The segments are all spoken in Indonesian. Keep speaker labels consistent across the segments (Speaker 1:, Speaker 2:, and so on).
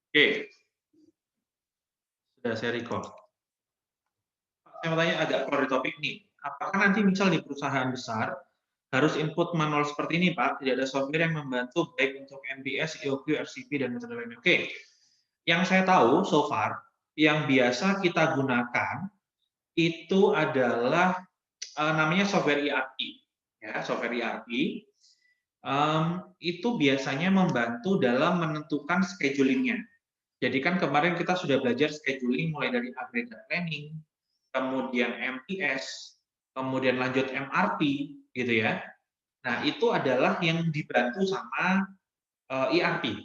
Speaker 1: Oke, sudah saya record. Saya mau tanya agak keluar dari topik nih. Apakah nanti misal di perusahaan besar harus input manual seperti ini, Pak? Tidak ada software yang membantu baik untuk MBS, EOQ, RCP, dan metode lainnya. Oke, yang saya tahu so far, yang biasa kita gunakan itu adalah namanya software ERP. Ya, software ERP itu biasanya membantu dalam menentukan schedulingnya. Jadi kan kemarin kita sudah belajar scheduling mulai dari aggregate planning, kemudian MPS, kemudian lanjut MRP, gitu ya. Nah, itu adalah yang dibantu sama ERP,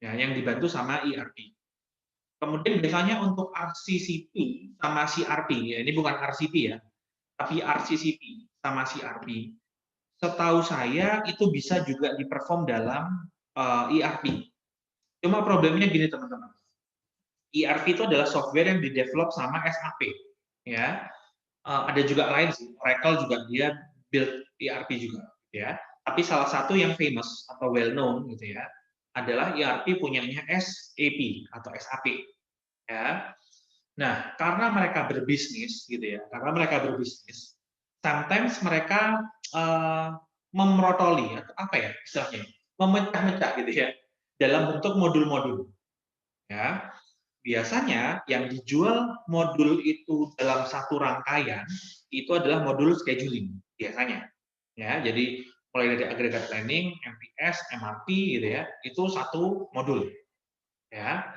Speaker 1: ya, yang dibantu sama ERP. Kemudian biasanya untuk RCCP sama CRP, ya, ini bukan RCP ya, tapi RCCP sama CRP, setahu saya itu bisa juga diperform dalam ERP. Cuma problemnya gini teman-teman, ERP itu adalah software yang di-develop sama SAP, ya. Ada juga lain sih, Oracle juga dia build ERP juga, ya. Tapi salah satu yang famous atau well known gitu ya, adalah ERP punyanya SAP atau SAP, ya. Nah, karena mereka berbisnis gitu ya, karena mereka berbisnis, sometimes mereka memrotoli atau apa ya istilahnya, memecah-mecah gitu ya, dalam bentuk modul-modul, ya. Biasanya yang dijual modul itu dalam satu rangkaian, itu adalah modul scheduling, biasanya. Ya, jadi mulai dari aggregate planning, MPS, MRP gitu ya, itu satu modul. Ya.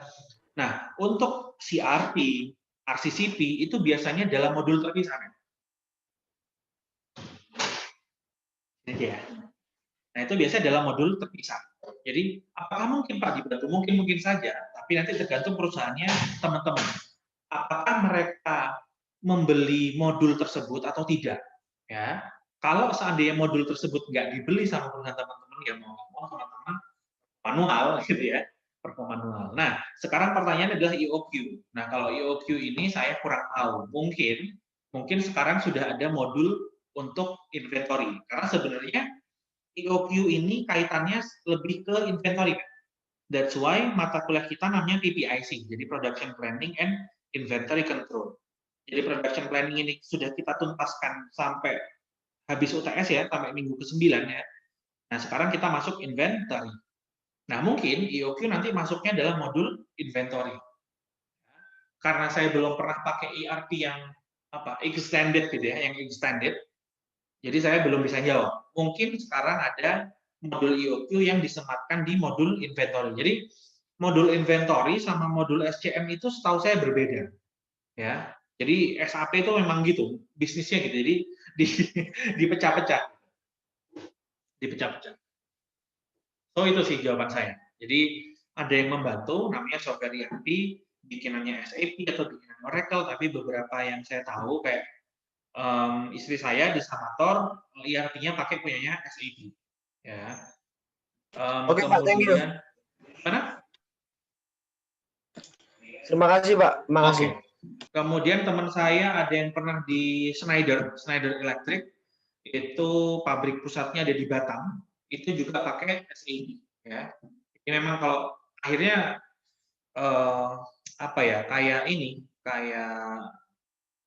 Speaker 1: Nah, untuk CRP, RCCP itu biasanya dalam modul terpisah. Ini ya. Nah, itu biasanya dalam modul terpisah. Jadi, apakah mungkin Pak dibantu? Mungkin saja, tapi nanti tergantung perusahaannya, teman-teman. Apakah mereka membeli modul tersebut atau tidak? Ya, kalau seandainya modul tersebut nggak dibeli sama perusahaan teman-teman, ya mau teman-teman manual gitu ya, perform manual. Nah, sekarang pertanyaannya adalah EOQ. Nah, kalau EOQ ini saya kurang tahu. Mungkin sekarang sudah ada modul untuk inventory. Karena sebenarnya EOQ ini kaitannya lebih ke inventory. That's why mata kuliah kita namanya PPIC, jadi Production Planning and Inventory Control. Jadi production planning ini sudah kita tuntaskan sampai habis UTS ya, sampai minggu ke-9 ya. Nah, sekarang kita masuk inventory. Nah, mungkin EOQ nanti masuknya dalam modul inventory. Karena saya belum pernah pakai ERP yang extended gitu ya, yang extended. Jadi saya belum bisa jawab. Mungkin sekarang ada modul EOQ yang disematkan di modul inventory. Jadi modul inventory sama modul SCM itu setahu saya berbeda. Ya. Jadi SAP itu memang gitu, bisnisnya gitu. Jadi dipecah-pecah, dipecah-pecah. So itu sih jawaban saya. Jadi ada yang membantu, namanya software ERP, bikinannya SAP atau bikinan Oracle, tapi beberapa yang saya tahu kayak istri saya di Samator, ERP-nya pakai punyanya SAP. Ya.
Speaker 2: Oke Pak, thank you.
Speaker 1: Kemudian mana?
Speaker 2: Terima kasih Pak, terima kasih.
Speaker 1: Oke. Kemudian teman saya ada yang pernah di Schneider Electric, itu pabrik pusatnya ada di Batam, itu juga pakai SAP. Ya. Ini memang kalau akhirnya apa ya, kayak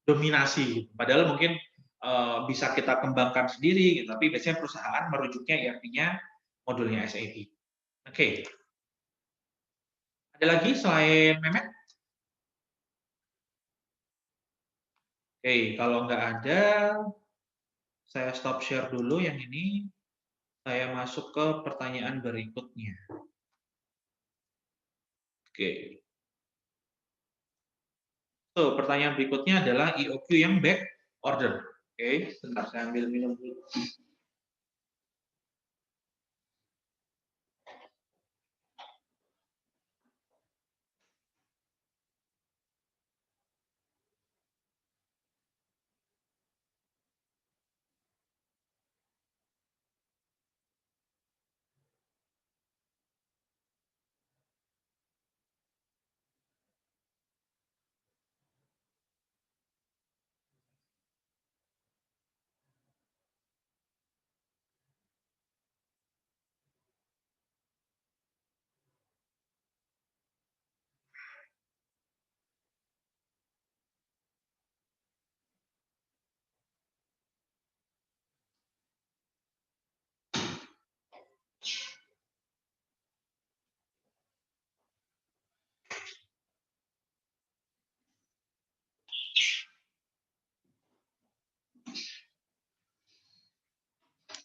Speaker 1: dominasi. Padahal mungkin bisa kita kembangkan sendiri, tapi biasanya perusahaan merujuknya ERP-nya modulnya SAP. Oke. Ada lagi selain Memet? Oke, kalau nggak ada, saya stop share dulu yang ini. Saya masuk ke pertanyaan berikutnya. Oke. So, pertanyaan berikutnya adalah EOQ yang back order. Oke, sebentar saya ambil minum dulu.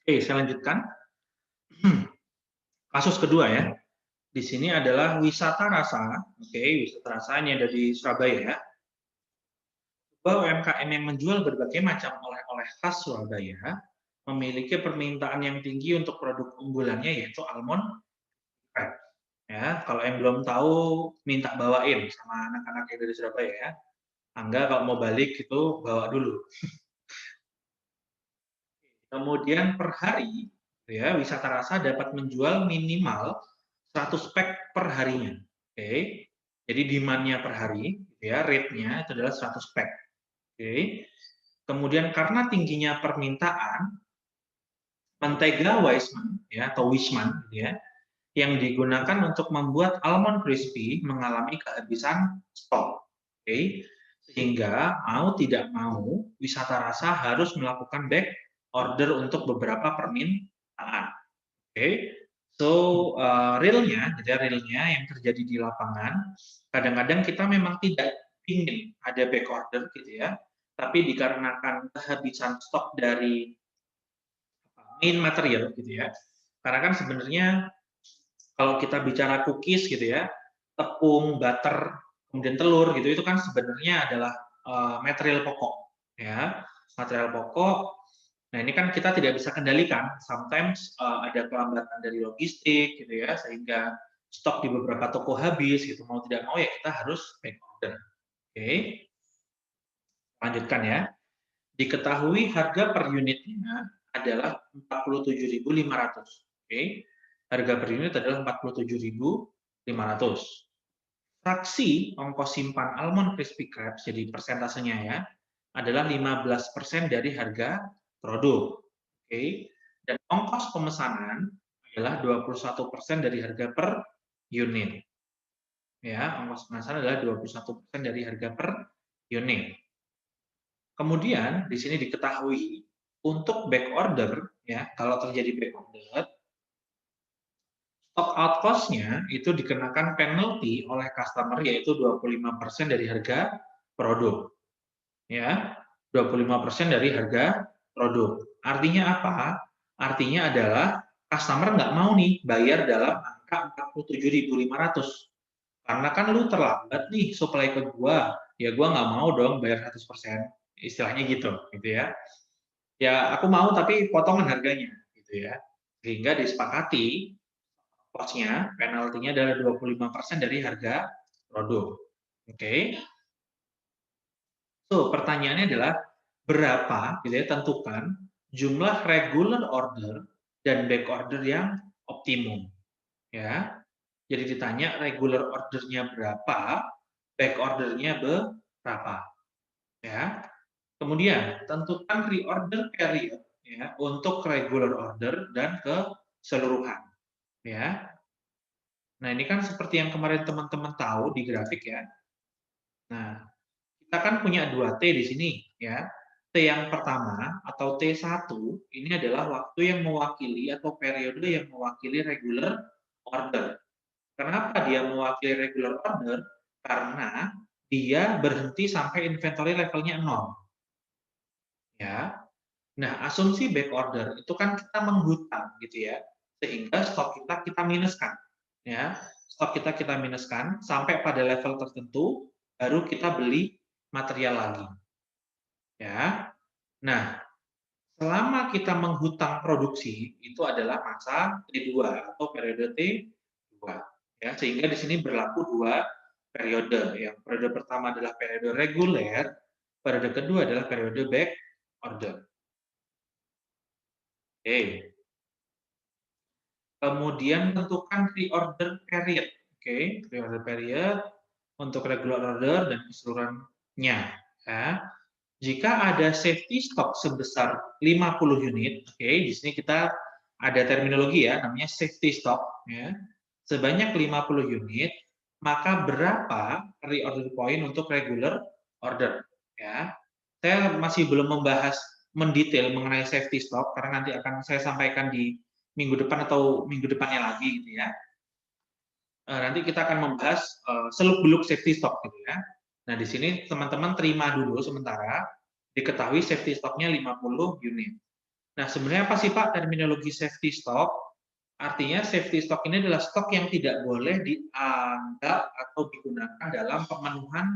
Speaker 1: Oke, saya lanjutkan. Kasus kedua ya. Di sini adalah wisata rasa. Oke, wisata rasa ini ada di Surabaya ya. Sebuah UMKM yang menjual berbagai macam oleh-oleh khas Surabaya memiliki permintaan yang tinggi untuk produk unggulannya yaitu almond crab. Ya, kalau yang belum tahu minta bawain sama anak-anak yang dari Surabaya ya. Angga kalau mau balik itu bawa dulu. Kemudian per hari ya wisata rasa dapat menjual minimal 100 pack per harinya. Oke. Jadi demand-nya per hari ya, rate-nya itu adalah 100 pack. Oke. Kemudian karena tingginya permintaan, mentega Weissman ya atau Wishman ya yang digunakan untuk membuat almond crispy mengalami kehabisan stok. Oke. Sehingga mau tidak mau wisata rasa harus melakukan back order untuk beberapa permintaan. Oke. So realnya, jadi realnya yang terjadi di lapangan, kadang-kadang kita memang tidak ingin ada back order gitu ya, tapi dikarenakan kehabisan stok dari main material gitu ya. Karena kan sebenarnya kalau kita bicara cookies gitu ya, tepung, butter, kemudian telur gitu, itu kan sebenarnya adalah material pokok ya, material pokok. Nah, ini kan kita tidak bisa kendalikan. Sometimes ada kelambatan dari logistik gitu ya, sehingga stok di beberapa toko habis gitu. Mau tidak mau ya kita harus back order. Oke. Lanjutkan ya. Diketahui harga per unitnya adalah 47.500. Oke. Harga per unit adalah 47.500. Fraksi ongkos simpan almond crispy crabs, jadi persentasenya ya, adalah 15% dari harga produk. Oke. Dan ongkos pemesanan adalah 21% dari harga per unit. Ya, ongkos pemesanan adalah 21% dari harga per unit. Kemudian di sini diketahui untuk back order ya, kalau terjadi back order, stock out cost-nya itu dikenakan penalti oleh customer yaitu 25% dari harga produk. Ya, 25% dari harga produk. Artinya apa? Artinya adalah customer nggak mau nih bayar dalam angka 47.500. Karena kan lu terlambat nih supply ke gua, ya gua nggak mau dong bayar 100%. Istilahnya gitu ya. Ya aku mau tapi potongan harganya gitu ya. Sehingga disepakati cost-nya, penaltinya adalah 25% dari harga produk. Oke. So, pertanyaannya adalah berapa gitu ya, tentukan jumlah regular order dan back order yang optimum. Ya. Jadi ditanya regular ordernya berapa, back ordernya berapa. Ya. Kemudian tentukan reorder period ya untuk regular order dan keseluruhan. Ya. Nah, ini kan seperti yang kemarin teman-teman tahu di grafik ya. Nah, kita kan punya 2T di sini ya. T yang pertama atau T1 ini adalah waktu yang mewakili atau periode yang mewakili regular order. Kenapa dia mewakili regular order? Karena dia berhenti sampai inventory levelnya 0. Ya. Nah, asumsi back order itu kan kita menghutang gitu ya. Sehingga stok kita minuskan. Ya. Stok kita minuskan sampai pada level tertentu baru kita beli material lagi. Ya. Nah, selama kita menghutang produksi itu adalah masa T2 atau periode T2. Ya, sehingga di sini berlaku dua periode. Yang periode pertama adalah periode reguler, periode kedua adalah periode back order. Oke. Kemudian tentukan reorder period. Oke, reorder period untuk regular order dan keseluruhannya. Ya. Jika ada safety stock sebesar 50 unit, oke, di sini kita ada terminologi ya, namanya safety stock, ya. Sebanyak 50 unit, maka berapa reorder point untuk regular order, ya. Saya masih belum membahas mendetail mengenai safety stock karena nanti akan saya sampaikan di minggu depan atau minggu depannya lagi, gitu ya. Nanti kita akan membahas seluk-beluk safety stock, gitu ya. Nah, di sini teman-teman terima dulu sementara, diketahui safety stock-nya 50 unit. Nah, sebenarnya apa sih Pak terminologi safety stock? Artinya safety stock ini adalah stok yang tidak boleh dianggap atau digunakan dalam pemenuhan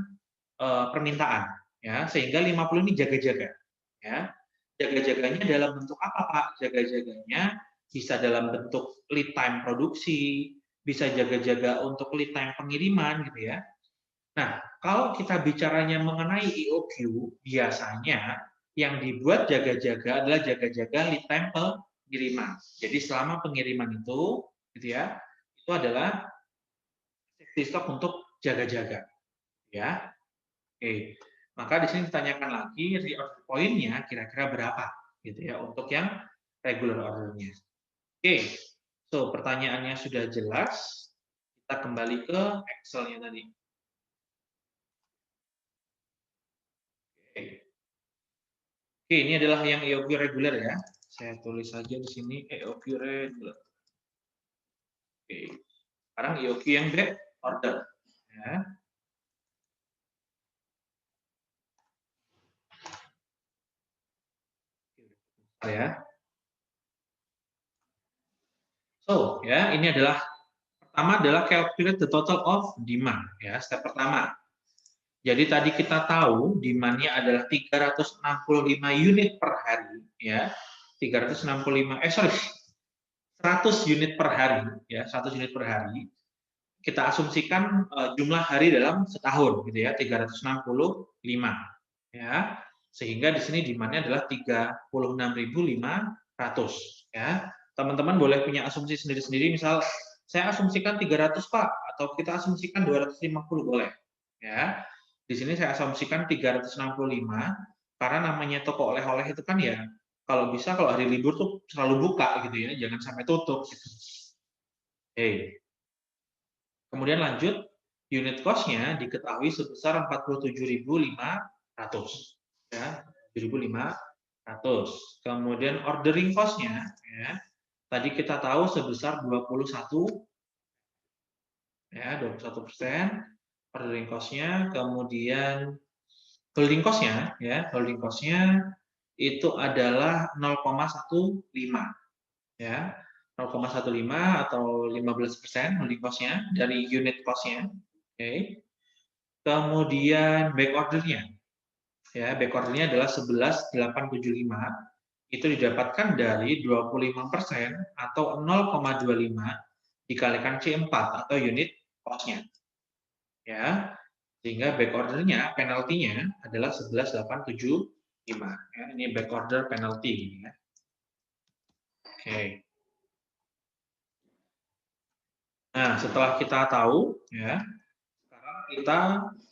Speaker 1: permintaan, ya, sehingga 50 ini jaga-jaga, ya. Jaga-jaganya dalam bentuk apa Pak? Jaga-jaganya bisa dalam bentuk lead time produksi, bisa jaga-jaga untuk lead time pengiriman gitu ya. Nah, kalau kita bicaranya mengenai EOQ, biasanya yang dibuat jaga-jaga adalah jaga-jaga lead time pengiriman. Jadi selama pengiriman itu, gitu ya, itu adalah safety stock untuk jaga-jaga, ya. Oke, maka di sini ditanyakan lagi reorder point-nya kira-kira berapa, gitu ya, untuk yang regular order-nya. Oke, so pertanyaannya sudah jelas. Kita kembali ke Excel-nya tadi. Oke. Oke, ini adalah yang EOQ reguler ya. Saya tulis saja di sini EOQ reguler. Oke. Sekarang EOQ yang back order ya. Ya. So, ya, ini adalah pertama adalah calculate the total of demand ya, step pertama. Jadi tadi kita tahu demand-nya adalah 365 unit per hari ya. 100 unit per hari ya, 100 unit per hari. Kita asumsikan jumlah hari dalam setahun gitu ya, 365 ya. Sehingga di sini demand-nya adalah 36.500 ya. Teman-teman boleh punya asumsi sendiri-sendiri, misal saya asumsikan 300 Pak, atau kita asumsikan 250 boleh ya. Di sini saya asumsikan 365 karena namanya toko oleh-oleh itu kan ya kalau bisa kalau hari libur tuh selalu buka gitu ya, jangan sampai tutup gitu. Oke. Kemudian lanjut, unit cost-nya diketahui sebesar 47.500 ya, 7.500. Kemudian ordering cost-nya ya, tadi kita tahu sebesar 21 ya, 21% ordering cost-nya. Kemudian holding cost-nya ya, holding cost-nya itu adalah 0,15 ya, 0,15 atau 15% holding cost-nya dari unit cost-nya. Oke. Kemudian back order-nya. Ya, back order-nya adalah 11.875. Itu didapatkan dari 25% atau 0,25 dikalikan C4 atau unit cost-nya. Ya. Sehingga back order-nya, penalti-nya adalah 11.875. Ya, ini back order penalty ya. Oke. Nah, setelah kita tahu ya, sekarang kita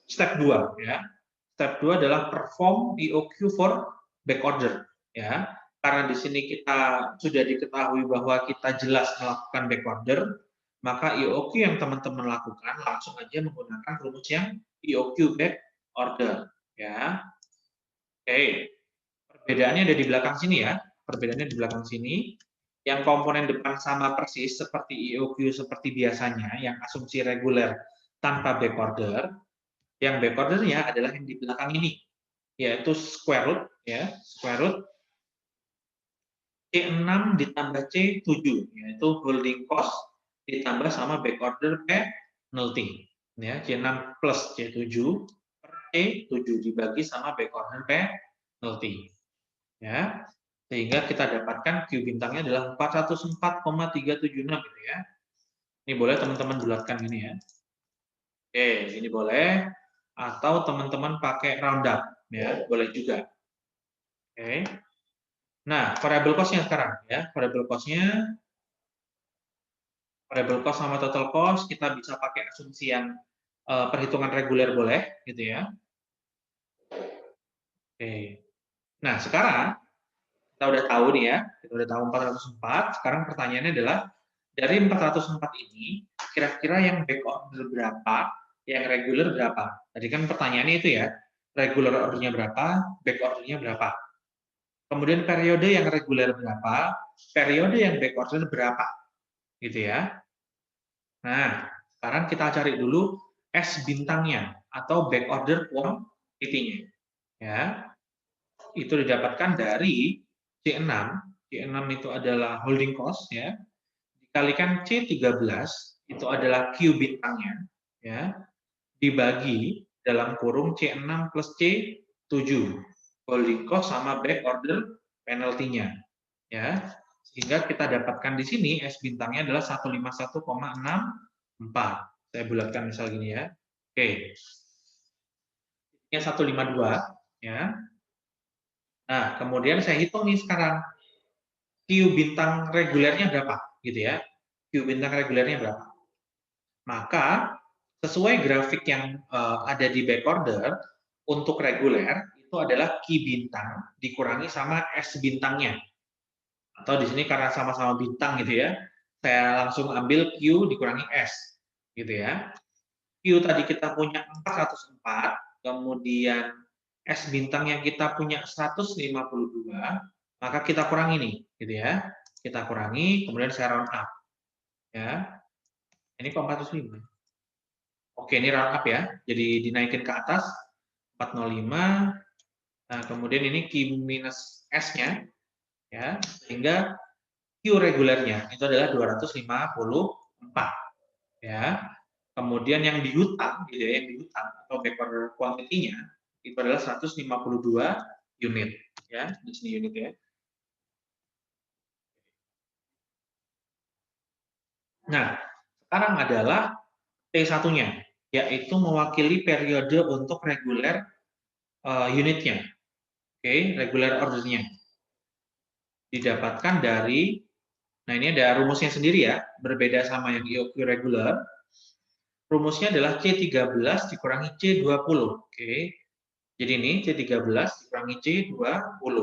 Speaker 1: step 2 ya. Step 2 adalah perform EOQ for back order ya. Karena di sini kita sudah diketahui bahwa kita jelas melakukan back order, maka EOQ yang teman-teman lakukan langsung aja menggunakan rumus yang EOQ back order ya. Oke. Perbedaannya ada di belakang sini ya. Perbedaannya di belakang sini. Yang komponen depan sama persis seperti EOQ seperti biasanya, yang asumsi reguler tanpa back order. Yang back order-nya adalah yang di belakang ini, yaitu square root ya, square root C6 ditambah C7, yaitu holding cost ditambah sama back order penalty ya, C6 plus C7 per C7 dibagi sama back order penalty ya, sehingga kita dapatkan Q bintangnya adalah 404,376 gitu ya. Ini boleh teman-teman bulatkan gini ya. Oke, ini boleh, atau teman-teman pakai round up ya, boleh juga. Oke. Nah, variable cost-nya sekarang ya, variable cost-nya, variable cost sama total cost kita bisa pakai asumsi yang perhitungan reguler boleh gitu ya. Oke. Nah, sekarang kita udah tahu nih ya, kita udah tahu 404. Sekarang pertanyaannya adalah dari 404 ini kira-kira yang back order berapa, yang reguler berapa? Tadi kan pertanyaannya itu ya, regular ordernya berapa, back ordernya berapa. Kemudian periode yang reguler berapa, periode yang back order berapa, gitu ya. Nah, sekarang kita cari dulu S bintangnya atau back order quantity-nya. Ya, itu didapatkan dari C6 C6 itu adalah holding cost ya. Dikalikan C13 itu adalah Q bintangnya ya. Dibagi dalam kurung C6 plus C7 holding cost sama back order penalty-nya ya. Sehingga kita dapatkan di sini S bintangnya adalah 151,64. Saya bulatkan misal gini ya. Oke. Ini 152 ya. Nah, kemudian saya hitung nih sekarang Q bintang regulernya berapa gitu ya. Q bintang regulernya berapa? Maka sesuai grafik yang ada di back order untuk reguler itu adalah Q bintang dikurangi sama S bintangnya. Atau di sini karena sama-sama bintang gitu ya, saya langsung ambil Q dikurangi S gitu ya. Q tadi kita punya 404, kemudian S bintangnya kita punya 152, maka kita kurangi nih gitu ya. Kita kurangi, kemudian saya round up. Ya. Ini kok 405. Oke, ini round up ya. Jadi dinaikin ke atas 405. Nah, kemudian ini Q minus S-nya ya, sehingga Q regulernya itu adalah 254 ya. Kemudian yang dihutang gitu ya, yang dihutang atau back order quantity-nya itu adalah 152 unit ya, di sini unit ya. Nah, sekarang adalah T1-nya, yaitu mewakili periode untuk reguler unitnya. Oke, reguler ordernya. Didapatkan dari, nah ini ada rumusnya sendiri ya, berbeda sama yang EOQ regular. Rumusnya adalah C13 dikurangi C20. Oke. Jadi ini C13 dikurangi C20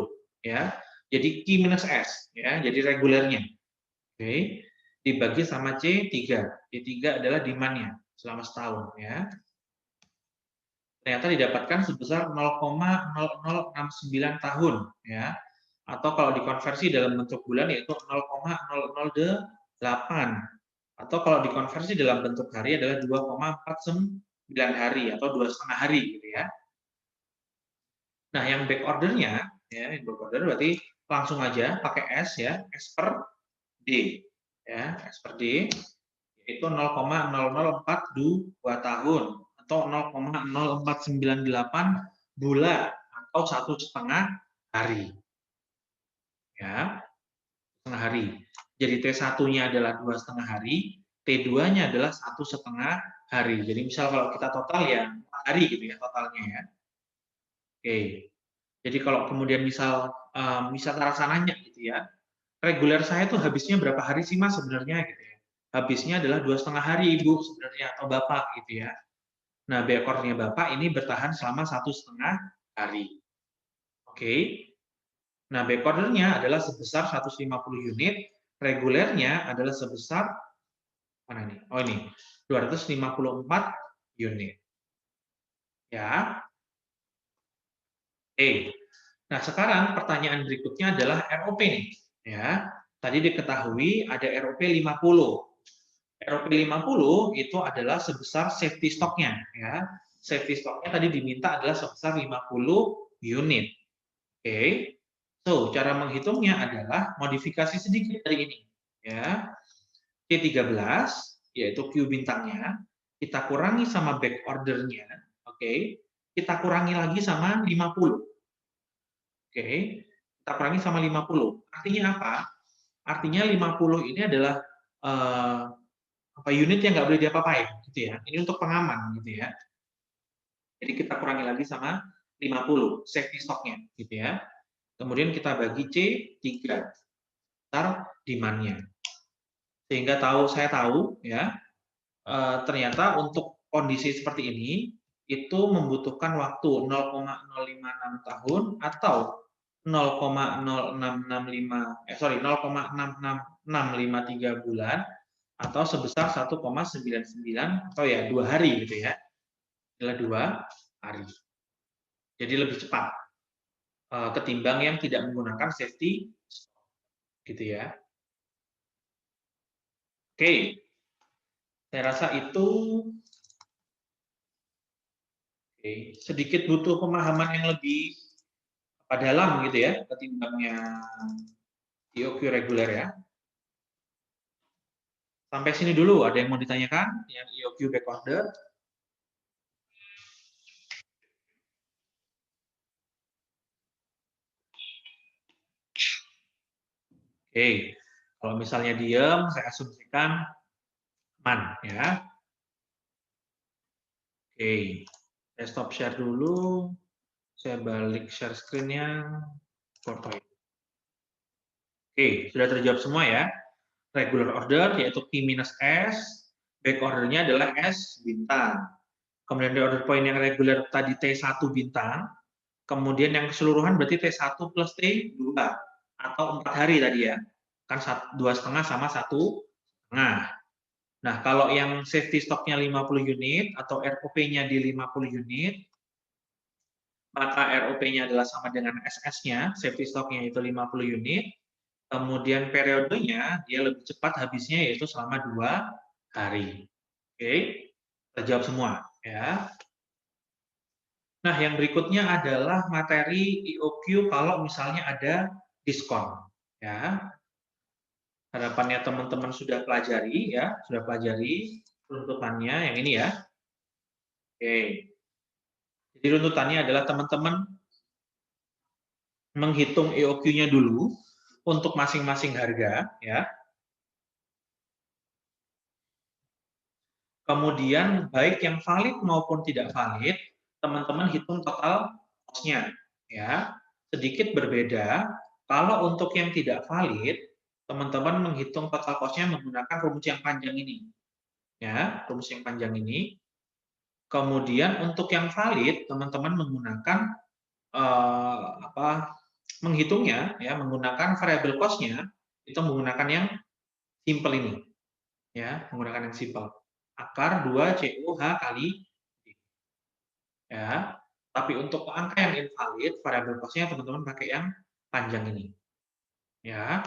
Speaker 1: ya. Jadi Q minus S ya, jadi regulernya. Oke. Dibagi sama C3. C3 adalah demand-nya selama setahun ya. Ternyata didapatkan sebesar 0,0069 tahun ya. Atau kalau dikonversi dalam bentuk bulan yaitu 0,008. Atau kalau dikonversi dalam bentuk hari adalah 2,49 hari atau 2,5 hari gitu ya. Nah, yang back ordernya ya, back order berarti langsung aja pakai S ya, S per D ya, S per D yaitu 0,0042 tahun atau 0,0498 bulan atau 1,5 hari. Ya, setengah hari. Jadi T1-nya adalah 2,5 hari, T2-nya adalah 1,5 hari. Jadi misal kalau kita total ya 4 hari gitu ya totalnya ya. Oke. Jadi kalau kemudian misal tara sananya gitu ya, reguler saya tuh habisnya berapa hari sih Mas sebenarnya gitu ya. Habisnya adalah 2,5 hari Ibu sebenarnya atau Bapak gitu ya. Nah, bekornya Bapak ini bertahan selama 1,5 hari. Oke. Nah, back ordernya adalah sebesar 150 unit, regulernya adalah sebesar mana nih? Oh ini, 254 unit. Ya. Oke. Nah, sekarang pertanyaan berikutnya adalah ROP nih, ya. Tadi diketahui ada ROP 50. ROP 50 itu adalah sebesar safety stock-nya, ya. Safety stock-nya tadi diminta adalah sebesar 50 unit. Oke. So, cara menghitungnya adalah modifikasi sedikit dari ini, ya. C13 yaitu Q bintangnya kita kurangi sama back ordernya, oke. Kita kurangi lagi sama 50. Oke, kita kurangi sama 50. Artinya apa? Artinya 50 ini adalah unit yang nggak boleh diapa-apain, gitu ya. Ini untuk pengaman, gitu ya. Jadi kita kurangi lagi sama 50 safety stock-nya, gitu ya. Kemudian kita bagi C3, ntar demand-nya. Sehingga saya tahu, ya, ternyata untuk kondisi seperti ini itu membutuhkan waktu 0,056 tahun atau 0,663 bulan atau sebesar 1,99 atau ya 2 hari gitu ya. Adalah 2 hari. Jadi lebih cepat ketimbang yang tidak menggunakan safety gitu ya. Oke. Saya rasa itu sedikit butuh pemahaman yang lebih dalam gitu ya ketimbang yang EOQ reguler ya. Sampai sini dulu, ada yang mau ditanyakan? Yang EOQ back order? Oke, kalau misalnya diam, saya asumsikan aman ya. Oke, saya stop share dulu. Saya balik share screen-nya. PowerPoint. Oke, sudah terjawab semua ya. Regular order yaitu P-S, back order-nya adalah S bintang. Kemudian di order point yang regular tadi T1 bintang, kemudian yang keseluruhan berarti T1 plus T2 atau 4 hari tadi ya. Kan 2,5 sama 1,5. Nah, kalau yang safety stock-nya 50 unit atau ROP-nya di 50 unit, maka ROP-nya adalah sama dengan SS-nya, safety stock-nya itu 50 unit, kemudian periodenya dia lebih cepat habisnya yaitu selama 2 hari. Oke, terjawab semua ya. Nah, yang berikutnya adalah materi EOQ kalau misalnya ada diskon ya. Harapannya teman-teman sudah pelajari ya, sudah pelajari runtutannya yang ini ya. Oke. Jadi runtutannya adalah teman-teman menghitung EOQ-nya dulu untuk masing-masing harga ya. Kemudian baik yang valid maupun tidak valid, teman-teman hitung total cost-nya ya. Sedikit berbeda kalau untuk yang tidak valid, teman-teman menghitung total cost-nya menggunakan rumus yang panjang ini. Ya, rumus yang panjang ini. Kemudian untuk yang valid, teman-teman menggunakan menghitungnya ya menggunakan variable cost-nya itu menggunakan yang simple ini. Ya, menggunakan yang simple. Akar 2 COH kali D. Ya. Tapi untuk angka yang invalid, variable cost-nya teman-teman pakai yang panjang ini. Ya.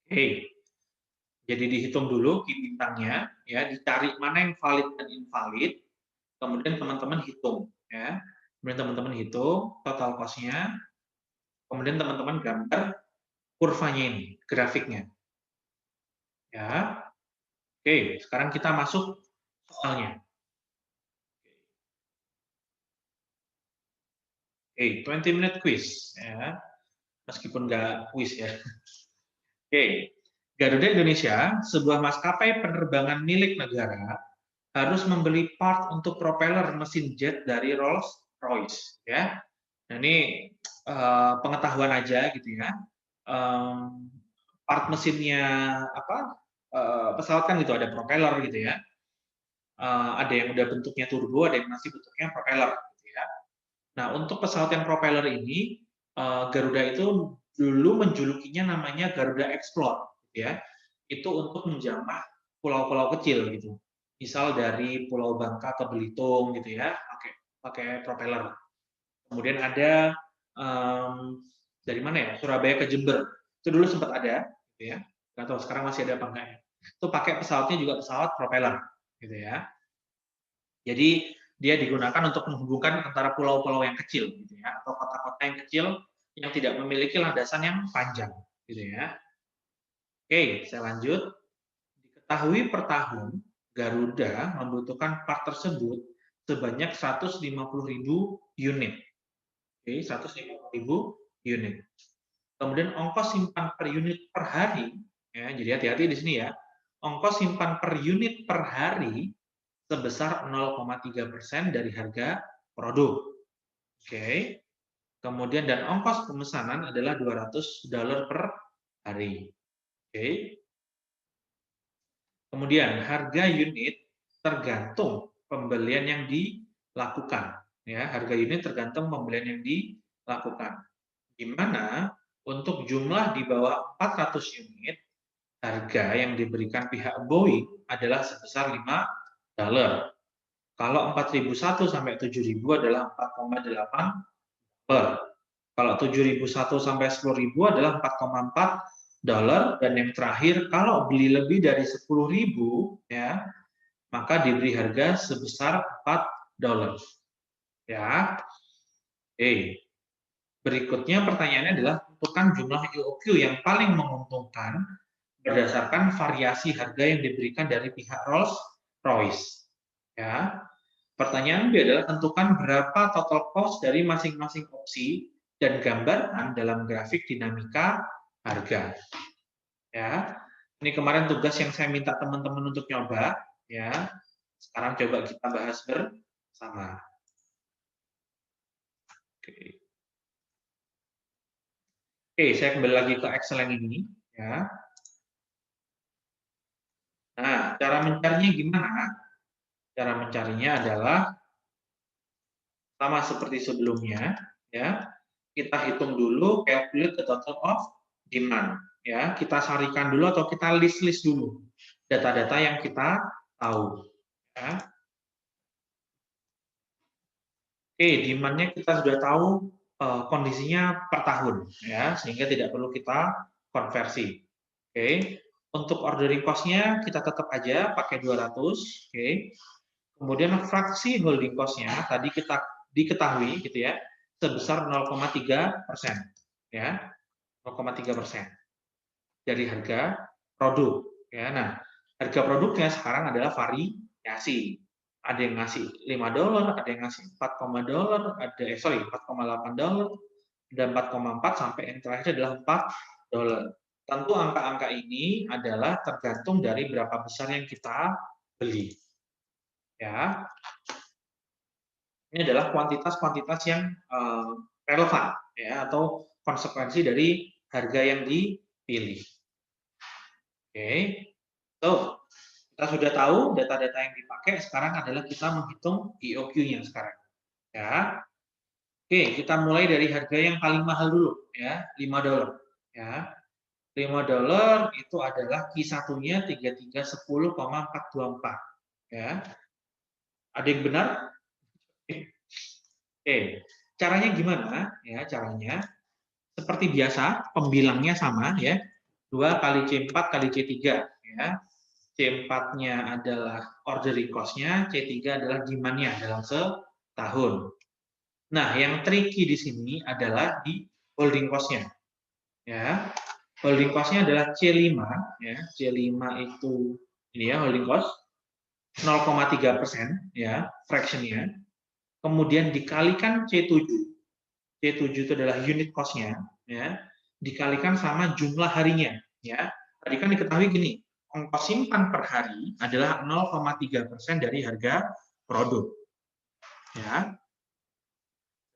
Speaker 1: Oke. Jadi dihitung dulu Ki bintangnya, ya, dicari mana yang valid dan invalid, kemudian teman-teman hitung, ya. Kemudian teman-teman hitung total cost-nya, kemudian teman-teman gambar kurvanya ini, grafiknya. Ya. Oke, sekarang kita masuk soalnya. Oke, 20-minute quiz, ya. Meskipun nggak quiz ya. Oke, Garuda Indonesia, sebuah maskapai penerbangan milik negara, harus membeli part untuk propeller mesin jet dari Rolls-Royce. Ya, nah, ini pengetahuan aja gitu ya. Part mesinnya pesawat kan gitu ada propeller gitu ya. Ada yang udah bentuknya turbo, ada yang masih bentuknya propeller. Gitu ya. Nah, untuk pesawat yang propeller ini, Garuda itu dulu menjulukinya namanya Garuda Explore, gitu ya. Itu untuk menjamah pulau-pulau kecil gitu. Misal dari Pulau Bangka ke Belitung gitu ya, pakai propeller. Kemudian ada dari mana ya? Surabaya ke Jember. Itu dulu sempat ada, gitu ya. Nggak tahu sekarang masih ada apa enggak ya. Itu pakai pesawatnya juga pesawat propeller, gitu ya. Jadi dia digunakan untuk menghubungkan antara pulau-pulau yang kecil, gitu ya, atau kota-kota yang kecil yang tidak memiliki landasan yang panjang, gitu ya. Oke, saya lanjut. Diketahui per tahun Garuda membutuhkan part tersebut sebanyak 150.000 unit. Oke, 150.000 unit. Kemudian ongkos simpan per unit per hari, ya, jadi hati-hati di sini ya. Ongkos simpan per unit per hari sebesar 0,3% dari harga produk. Oke. Kemudian dan ongkos pemesanan adalah $200 per hari. Oke. Kemudian harga unit tergantung pembelian yang dilakukan. Ya, harga unit tergantung pembelian yang dilakukan. Di mana untuk jumlah di bawah 400 unit, harga yang diberikan pihak Boeing adalah sebesar $5. Kalau 4.001 sampai 7.000 adalah 4,8 per. Kalau 7.001 sampai 10.000 adalah 4,4 dolar, dan yang terakhir kalau beli lebih dari 10.000 ya, maka diberi harga sebesar 4 dolar. Ya. Oke. Berikutnya pertanyaannya adalah menentukan jumlah EOQ yang paling menguntungkan berdasarkan variasi harga yang diberikan dari pihak Rolls-Royce. Ya. Pertanyaan B adalah tentukan berapa total cost dari masing-masing opsi dan gambarkan dalam grafik dinamika harga. Ya. Ini kemarin tugas yang saya minta teman-teman untuk nyoba, ya. Sekarang coba kita bahas bersama. Oke. Oke, saya kembali lagi ke Excel yang ini, ya. Nah, cara mencarinya gimana? Cara mencarinya adalah sama seperti sebelumnya, ya. Kita hitung dulu calculate the total of demand, ya. Kita sarikan dulu atau kita list dulu data-data yang kita tahu, ya. Oke, demand-nya kita sudah tahu kondisinya per tahun, ya, sehingga tidak perlu kita konversi. Oke, untuk ordering cost-nya kita tetap aja pakai 200, oke. Kemudian fraksi holding cost-nya tadi kita diketahui gitu ya, sebesar 0,3%, ya, 0,3% dari harga produk. Ya, nah, harga produknya sekarang adalah variasi. Ada yang ngasih $5, ada yang ngasih $4, ada $4,8, ada 4,4 sampai yang terakhir adalah $4. Tentu angka-angka ini adalah tergantung dari berapa besar yang kita beli. Ya. Ini adalah kuantitas-kuantitas yang relevan, ya, atau konsekuensi dari harga yang dipilih. Oke, so kita sudah tahu data-data yang dipakai. Sekarang adalah kita menghitung EOQ-nya sekarang. Ya, oke, kita mulai dari harga yang paling mahal dulu, ya, $5. Ya, $5 itu adalah Q1-nya 3310,424. Ya, ada yang benar? Oke, caranya gimana? Ya, caranya seperti biasa, pembilangnya sama ya. 2 kali C4 kali C3 ya. C4-nya adalah ordering cost-nya, C3 adalah demand-nya dalam setahun. Nah, yang tricky di sini adalah di holding cost-nya. Ya. Holding cost-nya adalah C5 ya. C5 itu ini ya holding cost 0,3% ya, fraction-nya. Kemudian dikalikan C7. C7 itu adalah unit cost-nya ya, dikalikan sama jumlah harinya ya. Tadi kan diketahui gini, ongkos simpan per hari adalah 0,3% dari harga produk. Ya.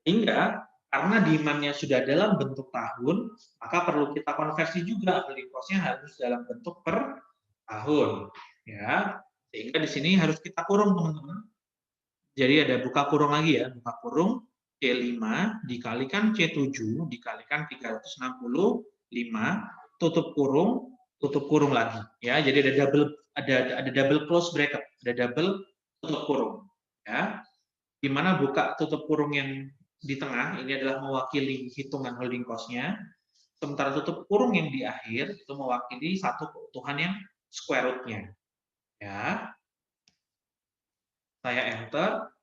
Speaker 1: Hingga karena demand-nya sudah dalam bentuk tahun, maka perlu kita konversi juga holding cost-nya harus dalam bentuk per tahun. Ya. Sehingga di sini harus kita kurung, teman-teman. Jadi ada buka kurung lagi ya, buka kurung C5 dikalikan C7 dikalikan 365, tutup kurung lagi ya. Jadi ada double close bracket, ada double tutup kurung ya. Di mana buka tutup kurung yang di tengah ini adalah mewakili hitungan holding cost-nya, sementara tutup kurung yang di akhir itu mewakili satu keutuhan yang square root-nya. Ya. Saya enter,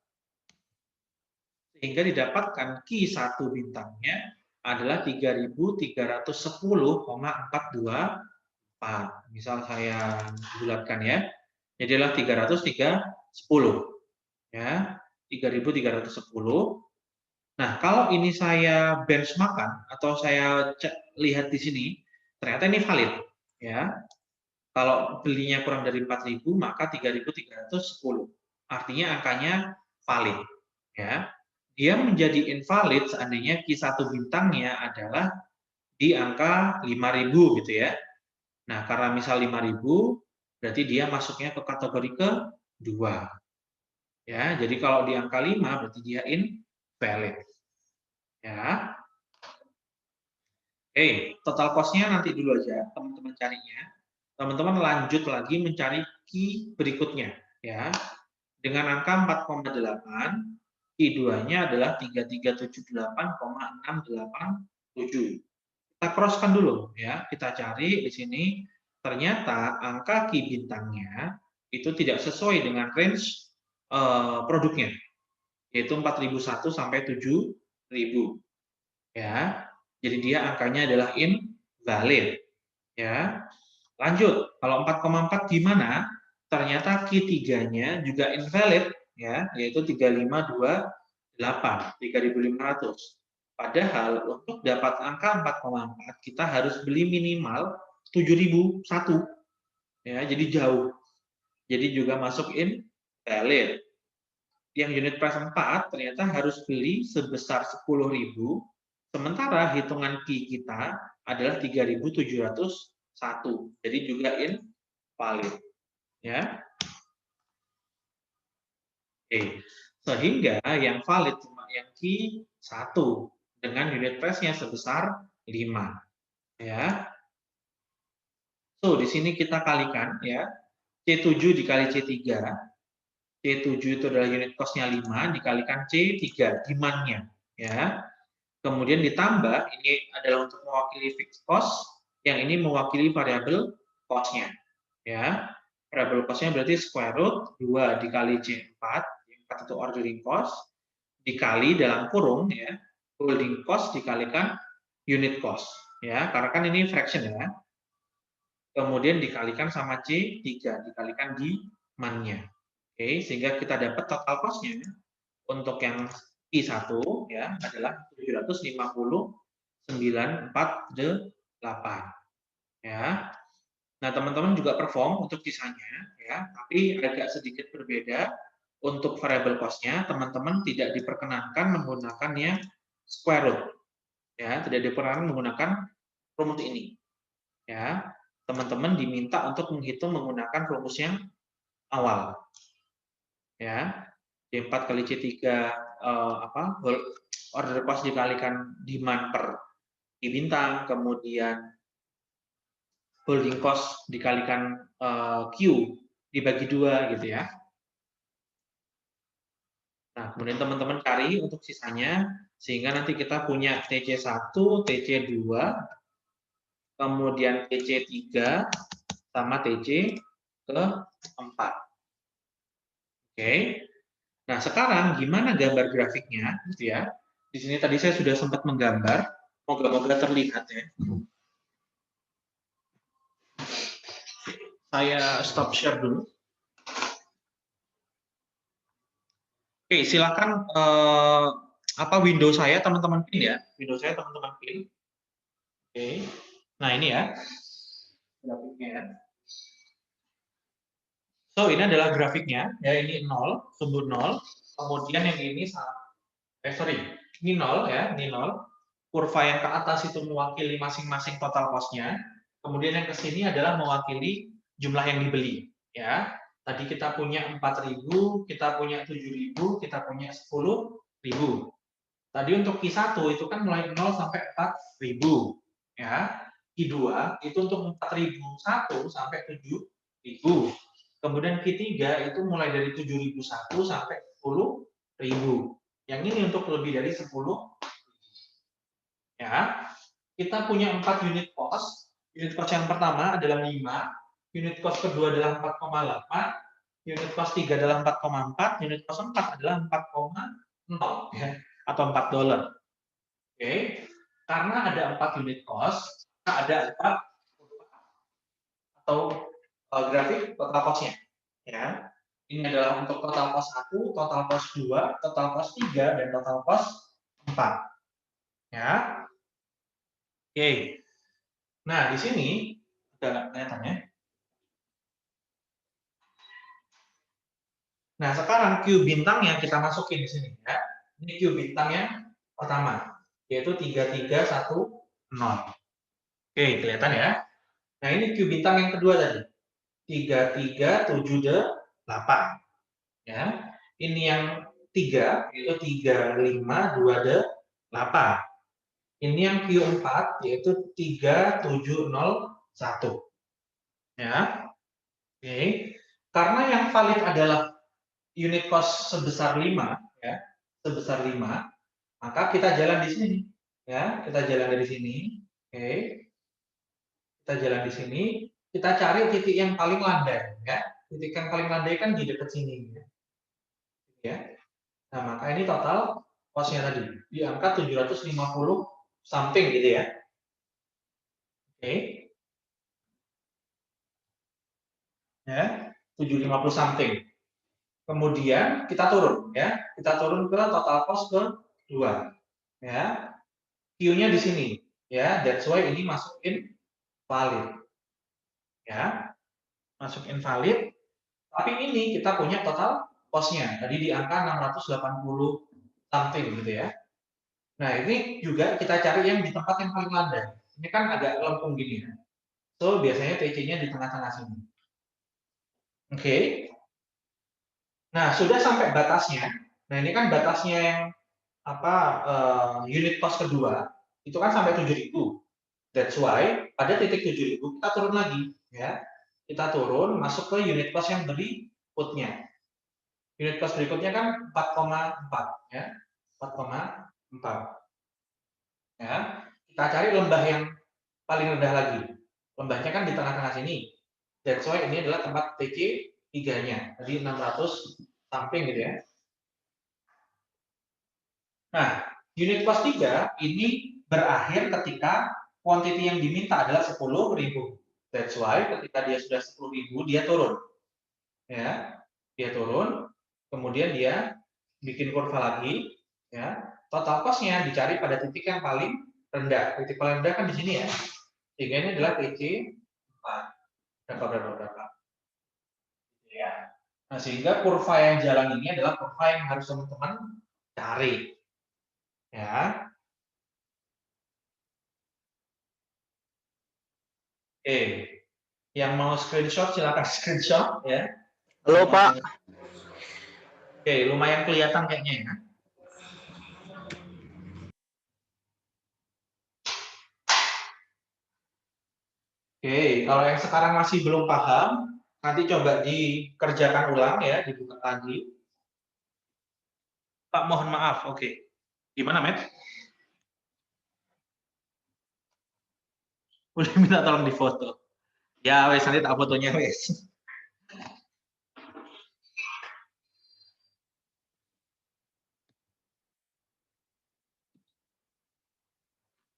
Speaker 1: sehingga didapatkan Q1 bintangnya adalah 3.310,424. Misal saya bulatkan ya, jadi adalah 310 ya, 3.310. Nah, kalau ini saya benchmarkkan atau saya lihat di sini, ternyata ini valid ya. Kalau belinya kurang dari 4.000 maka 3.310. Artinya angkanya valid ya. Dia menjadi invalid seandainya Q1 bintangnya adalah di angka 5.000 gitu ya. Nah, karena misal 5.000 berarti dia masuknya ke kategori kedua. Ya, jadi kalau di angka 5 berarti dia invalid. Ya. Oke, total cost-nya nanti dulu aja teman-teman carinya. Teman-teman lanjut lagi mencari key berikutnya ya. Dengan angka 4,8, Q2-nya adalah 3378,687. Kita cross-kan dulu ya. Kita cari di sini ternyata angka Q bintangnya itu tidak sesuai dengan range produknya, yaitu 4.001 sampai 7.000. Ya. Jadi dia angkanya adalah invalid. Ya. Lanjut, kalau 4,4 gimana? Ternyata Q3-nya juga invalid, ya, yaitu 3528, 3.500. Padahal untuk dapat angka 4,4 kita harus beli minimal 7.001. Ya, jadi jauh. Jadi juga masuk invalid. Yang unit price 4 ternyata harus beli sebesar 10.000, sementara hitungan Q kita adalah 3.701. Jadi juga invalid. Ya. Oke. Sehingga yang valid cuma yang Q1 dengan unit price-nya sebesar 5. Ya. So, di sini kita kalikan ya. C7 dikali C3. C7 itu adalah unit cost-nya 5 dikalikan C3 demand-nya, ya. Kemudian ditambah, ini adalah untuk mewakili fixed cost, yang ini mewakili variable cost-nya, ya. Variable cost-nya berarti square root 2 dikali C4, C4 itu ordering cost, dikali dalam kurung, ya, holding cost dikalikan unit cost, ya, karena kan ini fraction, ya. Kemudian dikalikan sama C3, dikalikan demand-nya. Oke, sehingga kita dapat total cost-nya untuk yang I1 ya adalah 750.948 ya. Nah, teman-teman juga perform untuk sisanya ya, tapi agak sedikit berbeda. Untuk variable cost-nya teman-teman tidak diperkenankan menggunakannya square root. Ya, tidak diperkenankan menggunakan rumus ini. Ya. Teman-teman diminta untuk menghitung menggunakan rumus yang awal. Ya. C4 kali C3 order cost dikalikan demand per Q bintang, kemudian holding cost dikalikan Q dibagi 2 gitu ya. Nah, kemudian teman-teman cari untuk sisanya sehingga nanti kita punya TC1, TC2, kemudian TC3 sama TC ke-4. Oke. Nah, sekarang gimana gambar grafiknya gitu ya. Di sini tadi saya sudah sempat menggambar, moga-moga terlihat ya. Saya stop share dulu. Oke, silakan window saya teman-teman pin ya. Window saya teman-teman pin. Oke. Nah, ini ya. Grafiknya ya. So, ini adalah grafiknya ya, ini 0, sumber 0. Kemudian yang ini ini 0 ya, ini 0. Kurva yang ke atas itu mewakili masing-masing total cost-nya. Kemudian yang ke sini adalah mewakili jumlah yang dibeli ya. Tadi kita punya 4.000, kita punya 7.000, kita punya 10.000. Tadi untuk Q1 itu kan mulai 0 sampai 4.000 ya. Q2 itu untuk 4.001 sampai 7.000. Kemudian Q3 itu mulai dari 7.001 sampai 10.000. Yang ini untuk lebih dari 10. Ya. Kita punya 4 unit cost. Unit cost yang pertama adalah 5, unit cost kedua adalah 4,8, unit cost 3 adalah 4,4, unit cost 4 adalah 4,0 ya, atau $4. Oke. Karena ada 4 unit cost, ada 4 atau grafik total cost-nya. Ya. Ini adalah untuk total cost 1, total cost 2, total cost 3, dan total cost 4. Ya. Oke. Nah, di sini ada kelihatannya. Nah, sekarang Q bintangnya kita masukin di sini ya. Ini Q bintangnya pertama, yaitu 3310. Oke, kelihatan ya. Nah, ini Q bintang yang kedua tadi. 3378. Ya. Ini yang 3 yaitu 3528. Ini yang Q4 yaitu 3701. Ya. Oke. Karena yang valid adalah unit cost sebesar 5 ya, sebesar 5, maka kita jalan di sini ya, kita jalan dari sini. Oke. Kita jalan di sini, kita cari titik yang paling landai ya. Titik yang paling landai kan di dekat sini ya. Nah, maka ini total cost-nya tadi di angka 750 something gitu ya. Oke. Ya, 750 something. Kemudian kita turun ya. Kita turun ke total cost ke 2. Ya. Q-nya di sini ya. That's why ini masukin valid. Ya. Masukin valid. Tapi ini kita punya total cost-nya. Tadi di angka 680 something gitu ya. Nah, ini juga kita cari yang di tempat yang paling landai. Ini kan agak lempung gini ya. So, biasanya TC-nya di tengah-tengah sini. Oke. Nah, sudah sampai batasnya. Nah, ini kan batasnya yang unit cost kedua itu kan sampai 7.000. That's why pada titik 7.000 kita turun lagi ya. Kita turun masuk ke unit cost yang berikutnya. Unit cost berikutnya kan 4,4 ya. 4,4. Ya. Kita cari lembah yang paling rendah lagi. Lembahnya kan di tengah-tengah sini. That's why ini adalah tempat TC 3-nya. Tadi 600 something gitu ya. Nah, unit cost 3 ini berakhir ketika quantity yang diminta adalah 10.000. That's why ketika dia sudah 10.000 dia turun. Ya. Dia turun, kemudian dia bikin kurva lagi, ya. Total cost-nya dicari pada titik yang paling rendah. Titik paling rendah kan di sini ya. Sehingga ini adalah TC 4. Berapa. Ya. Nah, sehingga kurva yang jalan ini adalah kurva yang harus teman-teman cari. Ya. Oke. Yang mau screenshot silakan screenshot ya.
Speaker 2: Halo Pak.
Speaker 1: Oke, lumayan kelihatan kayaknya ya. Oke, kalau yang sekarang masih belum paham, nanti coba dikerjakan ulang ya, dibuka lagi. Pak, mohon maaf. Oke. Gimana, Matt? Boleh minta tolong difoto. Ya, wes nanti tak fotonya, wes.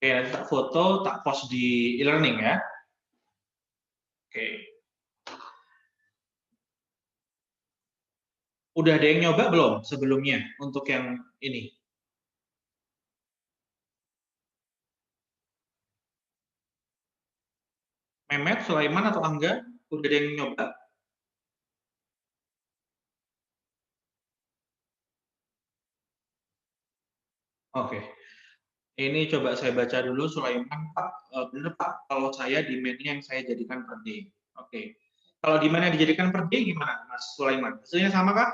Speaker 1: Oke, nanti tak foto, tak post di e-learning ya. Oke. Udah ada yang nyoba belum sebelumnya untuk yang ini? Mehmet, Sulaiman, atau Angga? Udah ada yang nyoba? Oke. Ini coba saya baca dulu, Sulaiman. Pak, bener Pak, kalau saya demand-nya yang saya jadikan per day. Oke. Kalau demand yang dijadikan per day gimana, Mas Sulaiman? Hasilnya sama kah?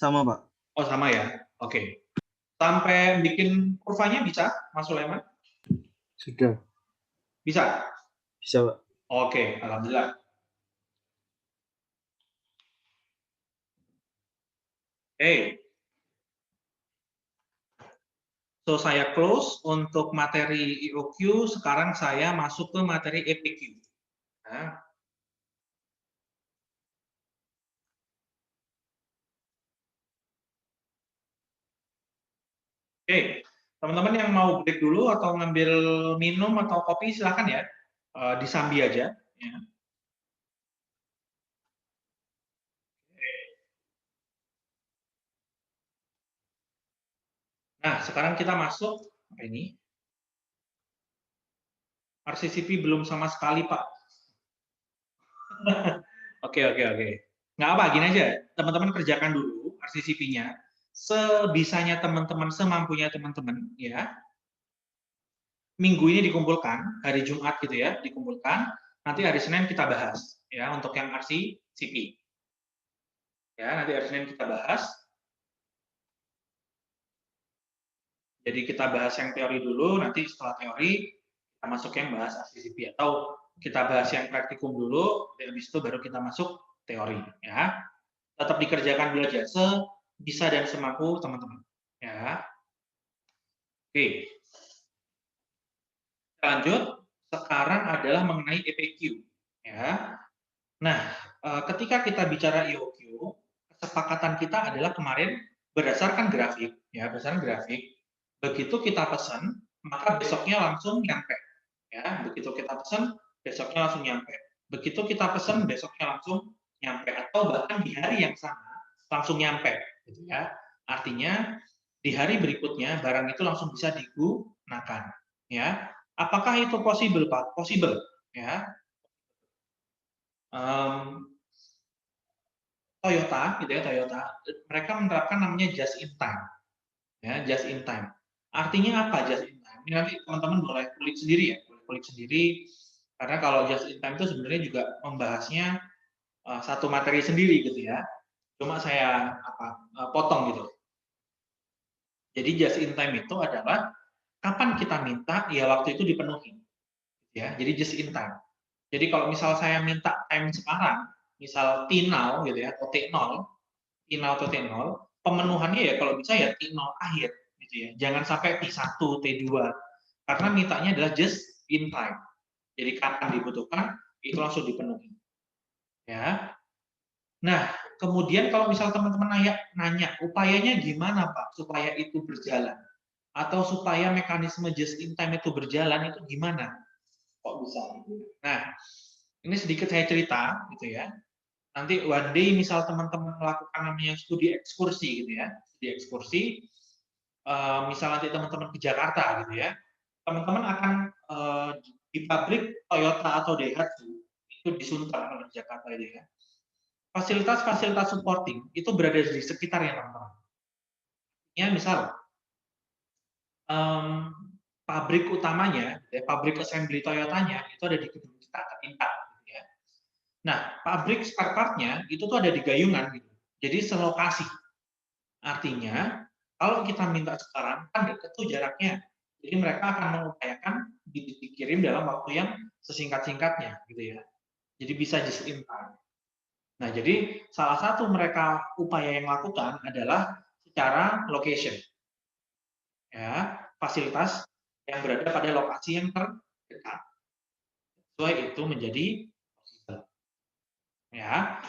Speaker 2: Sama Pak.
Speaker 1: Oh, sama ya? Oke. Sampai bikin kurvanya bisa, Mas Sulaiman?
Speaker 2: Sudah.
Speaker 1: Bisa?
Speaker 2: Bisa Pak.
Speaker 1: Oke, alhamdulillah. Oke. So, saya close untuk materi EOQ, sekarang saya masuk ke materi EPQ. Nah. Oke, teman-teman yang mau break dulu atau ngambil minum atau kopi silahkan ya, disambi aja. Ya. Nah, sekarang kita masuk ini. RCCP belum sama sekali, Pak. Oke. Nggak apa, gini aja. Teman-teman kerjakan dulu RCCP-nya. Sebisanya teman-teman, semampunya teman-teman, ya. Minggu ini dikumpulkan, hari Jumat gitu ya, dikumpulkan. Nanti hari Senin kita bahas, ya, untuk yang RCCP. Ya, nanti hari Senin kita bahas. Jadi kita bahas yang teori dulu, nanti setelah teori kita masuk yang bahas RCCP, atau kita bahas yang praktikum dulu, habis itu baru kita masuk teori. Ya, tetap dikerjakan dulu aja sebisa dan semampu teman-teman. Ya, oke. Lanjut. Sekarang adalah mengenai EPQ. Ya, nah ketika kita bicara EOQ, kesepakatan kita adalah kemarin berdasarkan grafik, ya berdasarkan grafik. Begitu kita pesan, maka besoknya langsung nyampe. Ya, begitu kita pesan, besoknya langsung nyampe. Begitu kita pesan, besoknya langsung nyampe, atau bahkan di hari yang sama langsung nyampe, gitu ya. Artinya di hari berikutnya barang itu langsung bisa digunakan. Ya, apakah itu possible, Pak? Possible. Ya, Toyota, gitu ya, Toyota, mereka menerapkan namanya just in time. Ya, just in time. Artinya apa just in time? Ini nanti teman-teman boleh kulik sendiri ya, boleh kulik sendiri. Karena kalau just in time itu sebenarnya juga membahasnya satu materi sendiri gitu ya. Cuma saya potong gitu. Jadi just in time itu adalah kapan kita minta, ya waktu itu dipenuhi. Ya, jadi just in time. Jadi kalau misal saya minta time sekarang, misal T0 gitu ya, atau T0, T0 atau T0, pemenuhannya ya kalau bisa ya T0 akhir gitu ya. Jangan sampai T1, T2. Karena mintanya adalah just in time. Jadi kapan dibutuhkan itu langsung dipenuhi. Ya. Nah, kemudian kalau misal teman-teman nanya, upayanya gimana Pak supaya itu berjalan? Atau supaya mekanisme just in time itu berjalan itu gimana? Kok bisa? Nah, ini sedikit saya cerita gitu ya. Nanti one day misal teman-teman melakukan namanya studi ekskursi gitu ya, studi ekskursi, misal nanti teman-teman ke Jakarta gitu ya, teman-teman akan di pabrik Toyota atau Daihatsu itu di Sunter kalau di Jakarta itu ya. Fasilitas-fasilitas supporting itu berada di sekitarnya teman-teman. Ya misal pabrik utamanya, ya, pabrik assembly Toyotanya itu ada di gedung kita Tingkat. Gitu ya. Nah, pabrik spare part-nya itu tuh ada di Gayungan gitu. Jadi selokasi. Artinya, kalau kita minta sekarang kan dekat tuh jaraknya. Jadi mereka akan mengupayakan dikirim dalam waktu yang sesingkat-singkatnya gitu ya. Jadi bisa just in time. Nah, jadi salah satu mereka upaya yang lakukan adalah secara location. Ya, fasilitas yang berada pada lokasi yang terdekat. Sesuai itu menjadi possible. Ya.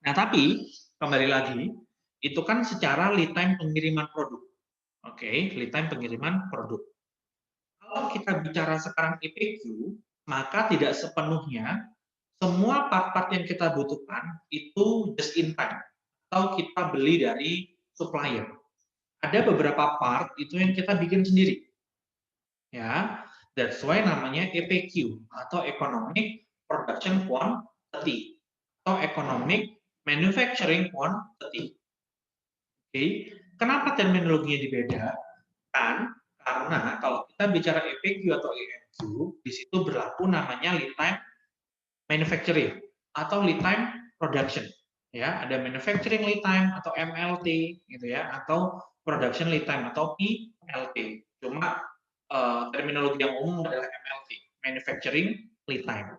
Speaker 1: Nah, tapi kembali lagi, itu kan secara lead time pengiriman produk. Oke, lead time pengiriman produk. Kalau kita bicara sekarang EPQ, maka tidak sepenuhnya semua part-part yang kita butuhkan itu just in time atau kita beli dari supplier. Ada beberapa part itu yang kita bikin sendiri. Ya, that's why namanya EPQ atau Economic Production Quantity atau Economic Manufacturing Quantity. Oke, kenapa terminologinya dibedakan? Karena kalau kita bicara EPQ atau EMQ, di situ berlaku namanya lead time manufacturing atau lead time production. Ya, ada manufacturing lead time atau MLT gitu ya, atau production lead time atau PLT. Cuma terminologi yang umum adalah MLT, manufacturing lead time.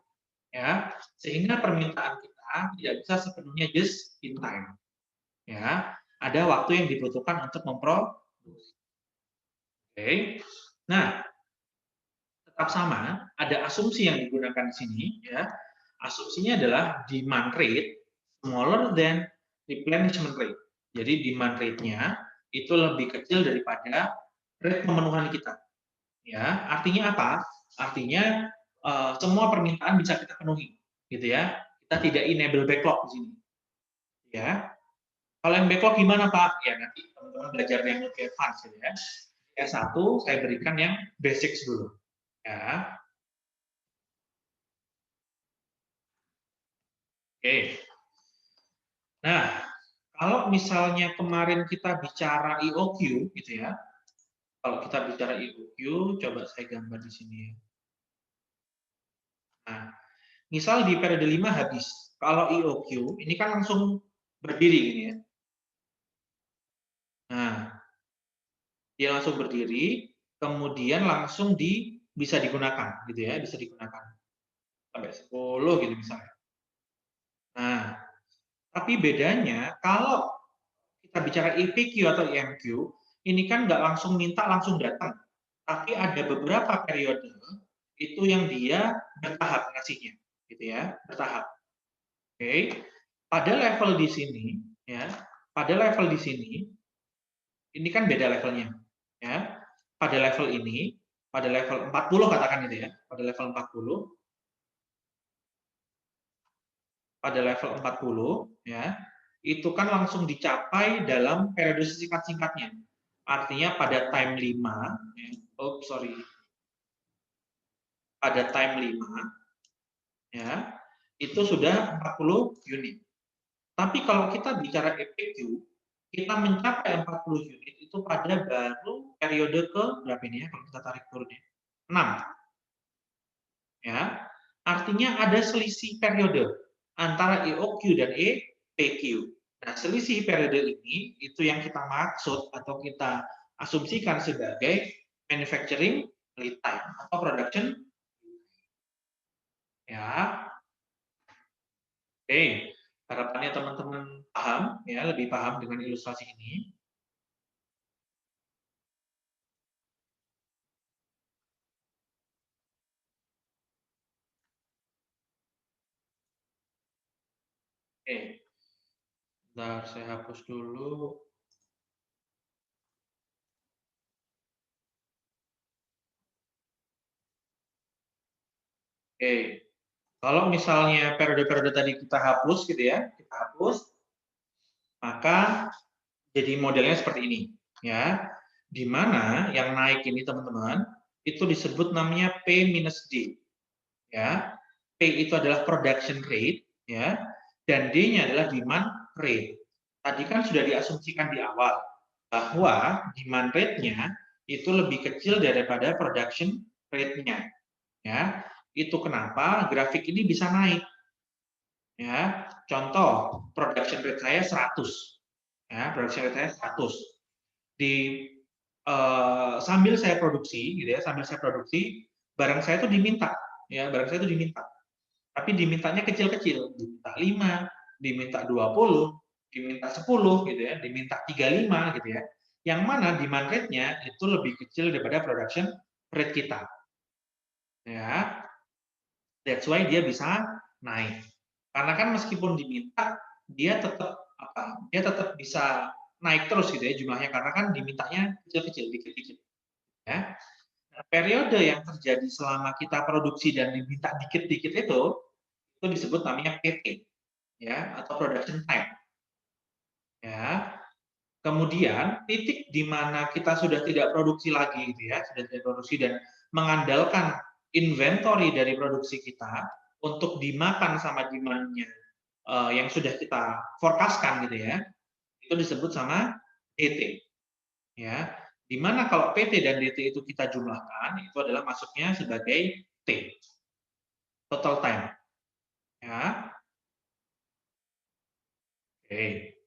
Speaker 1: Ya, sehingga permintaan kita tidak bisa sepenuhnya just in time. Ya, ada waktu yang dibutuhkan untuk memproduksi. Oke. Nah, tetap sama, ada asumsi yang digunakan di sini ya. Asumsinya adalah demand rate smaller than replenishment rate. Jadi demand rate-nya itu lebih kecil daripada rate pemenuhan kita. Ya, artinya apa? Artinya semua permintaan bisa kita penuhi, gitu ya. Kita tidak enable backlog di sini. Ya. Kalau yang backlog gimana, Pak? Ya nanti teman-teman belajar yang lebih advance ya. S1 saya berikan yang basics dulu. Ya. Oke. Nah, kalau misalnya kemarin kita bicara EOQ gitu ya. Kalau kita bicara EOQ, coba saya gambar di sini. Nah, misal di periode 5 habis. Kalau EOQ ini kan langsung berdiri gini ya. Nah, dia langsung berdiri, kemudian langsung bisa digunakan gitu ya, bisa digunakan. Sampai 10 gitu misalnya. Nah, tapi bedanya kalau kita bicara EPQ atau EMQ, ini kan nggak langsung minta langsung datang. Tapi ada beberapa periode itu yang dia bertahap ngasihnya, gitu ya, bertahap. Oke. Pada level di sini ya, pada level di sini ini kan beda levelnya, ya. pada level ini, pada level 40 katakan gitu ya, pada level 40 ya, itu kan langsung dicapai dalam periode singkat-singkatnya. Artinya pada time 5, pada time 5 ya, itu sudah 40 unit. Tapi kalau kita bicara EPQ, kita mencapai 40 unit itu pada baru periode ke berapa ini ya, kalau kita tarik turunnya? 6. Ya. Artinya ada selisih periode antara EOQ dan EPQ. Nah, selisih periode ini itu yang kita maksud atau kita asumsikan sebagai manufacturing lead time atau production. Ya. Oke, harapannya teman-teman paham ya, lebih paham dengan ilustrasi ini. Oke. Bentar, saya hapus dulu. Oke. Kalau misalnya periode-periode tadi kita hapus gitu ya, kita hapus, maka jadi modelnya seperti ini ya. Di mana yang naik ini teman-teman, itu disebut namanya P minus D. Ya. P itu adalah production rate ya, dan D-nya adalah demand rate. Tadi kan sudah diasumsikan di awal bahwa demand rate-nya itu lebih kecil daripada production rate-nya. Ya. Itu kenapa grafik ini bisa naik. Ya, contoh production rate saya 100. Ya, production rate saya 100. Di sambil saya produksi gitu ya, sambil saya produksi, barang saya itu diminta, ya, barang saya itu diminta. Tapi dimintanya kecil-kecil, diminta 5, diminta 20, diminta 10 gitu ya, diminta 35 gitu ya. Yang mana demand rate-nya itu lebih kecil daripada production rate kita. Ya. That's why dia bisa naik. Karena kan meskipun diminta, dia tetap Dia tetap bisa naik terus gitu ya jumlahnya karena kan dimintanya kecil-kecil, dikit-dikit. Ya. Nah, periode yang terjadi selama kita produksi dan diminta dikit-dikit itu disebut namanya PT, ya, atau production time. Ya. Kemudian titik di mana kita sudah tidak produksi lagi gitu ya, sudah tidak produksi dan mengandalkan inventory dari produksi kita untuk dimakan sama demand-nya yang sudah kita forecast-kan gitu ya. Itu disebut sama DT. Ya. Di mana kalau PT dan DT itu kita jumlahkan, itu adalah masuknya sebagai T. Total time. Ya. Oke.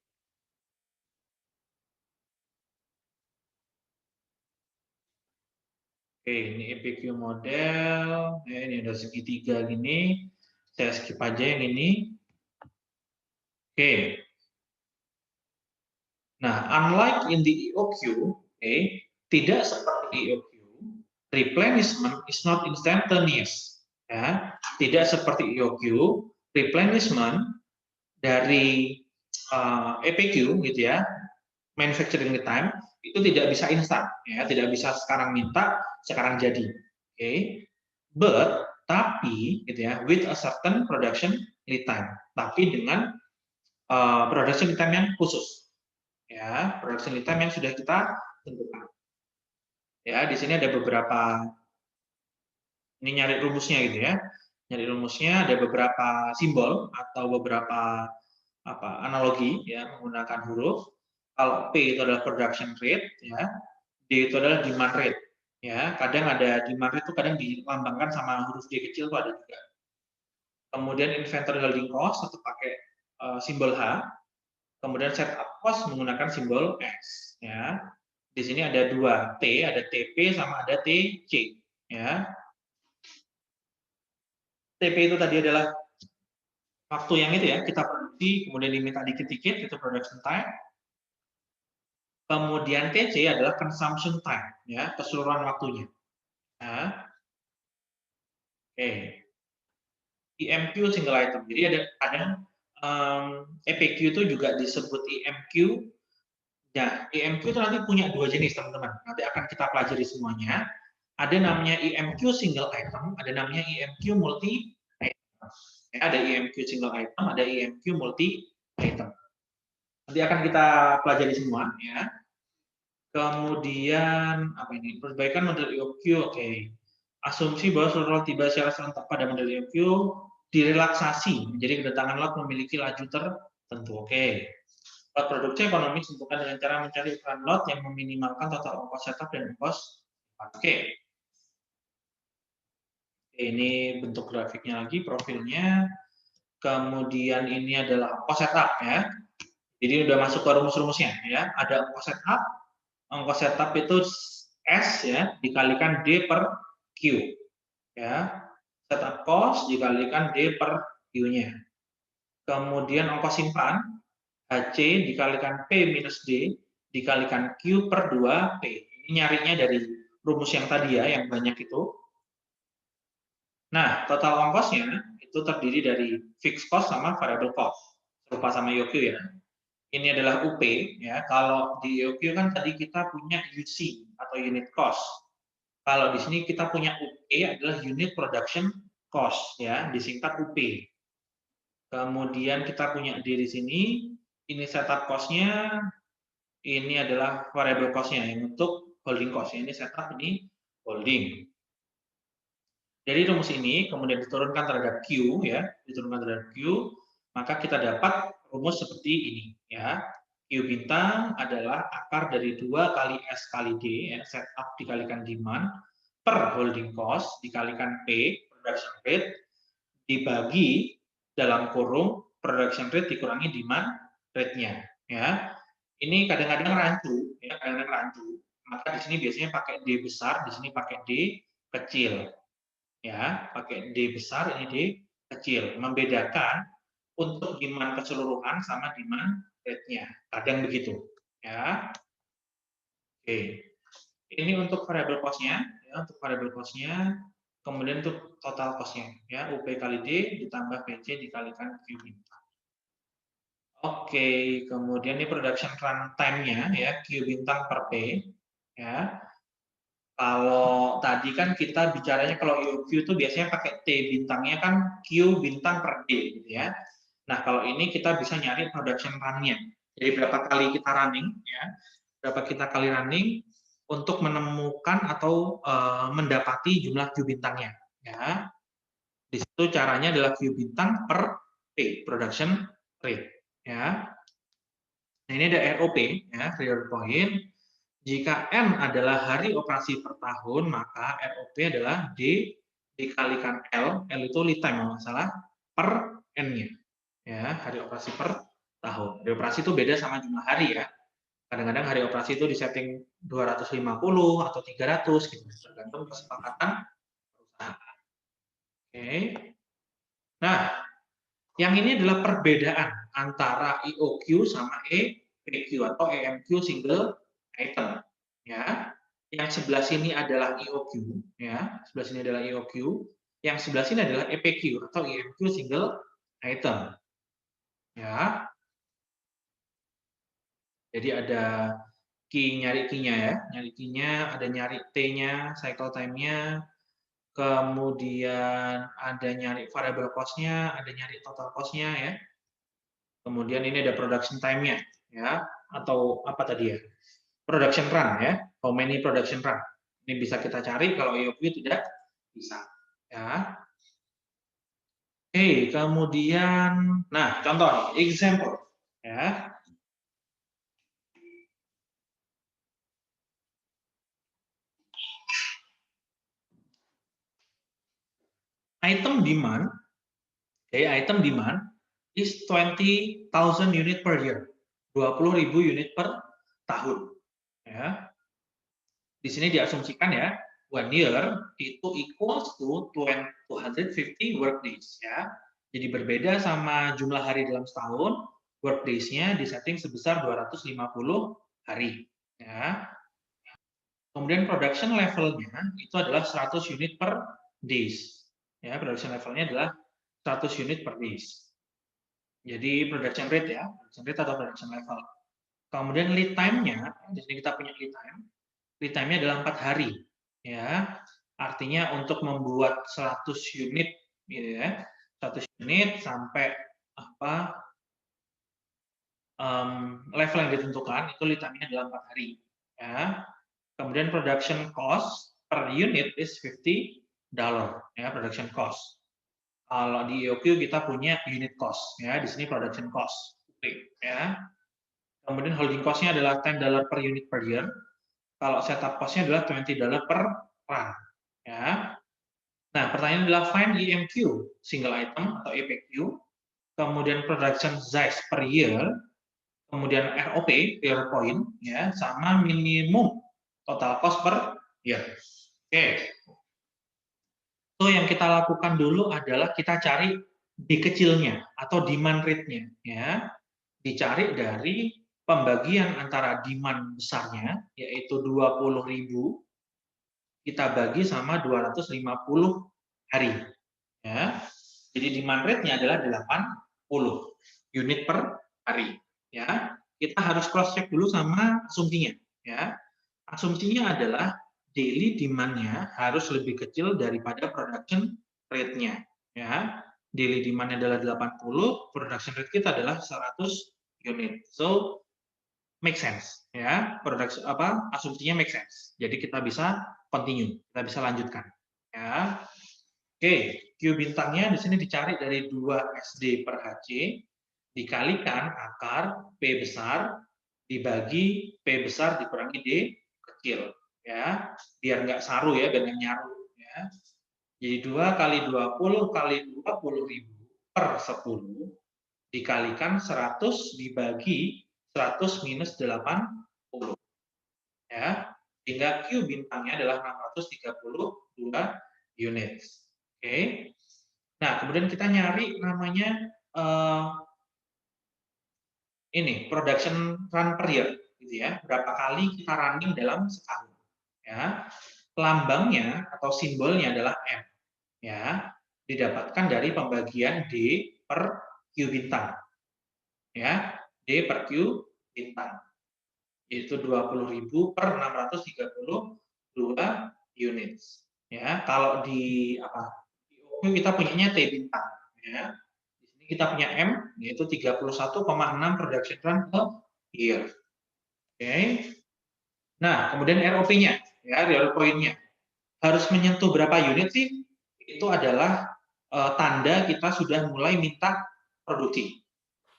Speaker 1: Oke, ini EPQ model. Ini ada segitiga gini. Saya skip aja yang ini. Oke. Nah, unlike in the EOQ, tidak seperti EOQ, replenishment is not instantaneous. Ya, tidak seperti EOQ, replenishment dari EPQ gitu ya, manufacturing time itu tidak bisa instan, ya, tidak bisa sekarang minta, sekarang jadi. But tapi gitu ya, with a certain production lead time, tapi dengan production lead time yang khusus. Ya, production lead time yang sudah kita tentukan. Ya, di sini ada beberapa, ini nyari rumusnya gitu ya. Nyari rumusnya ada beberapa simbol atau beberapa analogi ya menggunakan huruf. Kalau P itu adalah production rate ya, D itu adalah demand rate. Ya, kadang ada demand rate itu kadang dilambangkan sama huruf D kecil itu ada juga. Kemudian inventory holding cost itu pakai simbol H. Kemudian setup cost menggunakan simbol X. Ya. Di sini ada dua T, ada TP sama ada TC. Ya. TP itu tadi adalah waktu yang itu ya, kita produksi, kemudian diminta dikit-dikit, itu production time. Kemudian TC adalah consumption time, ya, keseluruhan waktunya. Nah, oke. EMQ single item. Jadi ada kadang EPQ itu juga disebut EMQ Ya, IMQ itu nanti punya dua jenis, teman-teman. Nanti akan kita pelajari semuanya. Ada namanya IMQ single item, ada namanya IMQ multi item. Ya, ada IMQ single item, ada IMQ multi item. Nanti akan kita pelajari semua, ya. Kemudian apa ini? Perbaikan model IOQ, oke. Asumsi bahwa seluruh tiba secara serentak pada model IOQ direlaksasi, menjadi kedatangan lot memiliki laju tertentu, oke. Lot produksi ekonomi ditentukan dengan cara mencari ukuran lot yang meminimalkan total ongkos setup dan ongkos. Oke. Ini bentuk grafiknya lagi, profilnya. Kemudian ini adalah ongkos setup ya. Jadi udah masuk ke rumus-rumusnya ya. Ada ongkos setup itu S ya dikalikan D per Q ya. Setup cost dikalikan D per Q-nya. Kemudian ongkos simpan HC dikalikan P minus D dikalikan Q per 2P. Ini nyarinya dari rumus yang tadi ya, yang banyak itu. Nah, total ongkosnya itu terdiri dari fixed cost sama variable cost. Serupa sama IOQ ya. Ini adalah UP ya. Kalau di IOQ kan tadi kita punya UC atau unit cost. Kalau di sini kita punya UP adalah unit production cost ya, disingkat UP. Kemudian kita punya D di sini, ini setup cost-nya, ini adalah variable cost-nya yang untuk holding cost. Ini setup, ini holding. Jadi rumus ini kemudian diturunkan terhadap Q ya, diturunkan terhadap Q, maka kita dapat rumus seperti ini ya. Q bintang adalah akar dari 2 kali S kali D ya, setup dikalikan demand per holding cost dikalikan P production rate dibagi dalam kurung production rate dikurangi demand rate-nya ya. Ini kadang-kadang rancu ya, kadang-kadang rancu. Maka di sini biasanya pakai D besar, di sini pakai D kecil. Ya, pakai D besar, ini D kecil. Membedakan untuk demand keseluruhan sama demand rate-nya. Kadang begitu. Ya. Oke. Ini untuk variable cost-nya, ya, untuk variable cost-nya. Kemudian untuk total cost-nya, ya, UP kali D ditambah PC dikalikan Q bintang. Oke, kemudian ini production run time-nya, ya, Q bintang per P, ya. Kalau tadi kan kita bicaranya kalau IOQ itu biasanya pakai T bintangnya kan Q bintang per D gitu ya. Nah, kalau ini kita bisa nyari production run-nya. Jadi berapa kali kita running ya. Berapa kita kali running untuk menemukan atau mendapati jumlah Q bintangnya ya. Di situ caranya adalah Q bintang per P, production rate ya. Nah, ini ada ROP ya, real point. Jika N adalah hari operasi per tahun, maka ROP adalah D dikalikan L itu lead time kalau nggak salah, per N-nya. Ya, hari operasi per tahun. Hari operasi itu beda sama jumlah hari ya. Kadang-kadang hari operasi itu disetting 250 atau 300 gitu, tergantung kesepakatan perusahaan. Oke. Nah, yang ini adalah perbedaan antara IOQ sama EPQ atau EMQ single item. Ya, yang sebelah sini adalah IOQ, ya, sebelah sini adalah IOQ, yang sebelah sini adalah EPQ atau EMQ single item. Ya, jadi ada nyari key-nya ya, nyari key-nya, ada nyari T-nya, cycle time-nya, kemudian ada nyari variable cost-nya, ada nyari total cost-nya ya. Kemudian ini ada production time-nya ya, atau apa tadi ya? Production run ya, how many production run. Ini bisa kita cari, kalau IOQ tidak bisa. Ya. Oke, kemudian, nah contoh, example. Ya. Item demand, item demand is 20,000 unit per year. 20.000 unit per tahun. Ya. Di sini diasumsikan ya, 1 year itu equals to 250 work days ya. Jadi berbeda sama jumlah hari dalam setahun, work days-nya disetting sebesar 250 hari ya. Kemudian production level-nya itu adalah 100 unit per days. Ya, production level-nya adalah 100 unit per days. Jadi production rate ya, production rate atau production level. Kemudian lead time-nya, di sini kita punya lead time-nya adalah 4 hari. Ya, artinya untuk membuat 100 unit, gitu ya, 100 unit sampai level yang ditentukan itu lead time-nya adalah 4 hari. Ya. Kemudian production cost per unit is $50, ya, production cost. Kalau di EOQ kita punya unit cost, ya, di sini production cost, ya. Kemudian holding cost-nya adalah $10 per unit per year. Kalau setup cost-nya adalah $20 per run, ya. Nah, pertanyaan adalah find EMQ, single item atau EPQ, kemudian production size per year, kemudian ROP, real point, ya, sama minimum total cost per year. Oke. So, yang kita lakukan dulu adalah kita cari D kecilnya atau demand rate-nya, ya. Dicari dari pembagian antara demand besarnya, yaitu 20.000, kita bagi sama 250 hari. Ya. Jadi demand rate-nya adalah 80 unit per hari. Ya. Kita harus cross check dulu sama asumsinya. Ya. Asumsinya adalah daily demand-nya harus lebih kecil daripada production rate-nya. Ya. Daily demand-nya adalah 80, production rate kita adalah 100 unit. So, make sense, ya. Asumsinya make sense. Jadi kita bisa continue, kita bisa lanjutkan, ya. Oke, Q bintangnya di sini dicari dari 2 SD per HC dikalikan akar P besar dibagi P besar dikurangi D kecil, ya. Biar nggak saru ya, biar nggak nyaru, ya. Jadi 2 kali 20 kali 20.000 per 10 dikalikan 100 dibagi 100 minus 80. Ya, sehingga Q bintangnya adalah 632 unit. Oke. Nah, kemudian kita nyari namanya ini production run per year, gitu ya. Berapa kali kita running dalam setahun. Ya. Lambangnya atau simbolnya adalah M. Ya, didapatkan dari pembagian D per Q bintang. Ya, D per Q bintang. Itu 20.000 per 632 unit. Ya, kalau di kita punyanya T bintang, ya. Di sini kita punya M yaitu 31,6 production run per year. Oke. Nah, kemudian ROP-nya, ya, real point-nya. Harus menyentuh berapa unit sih? Itu adalah tanda kita sudah mulai minta produksi.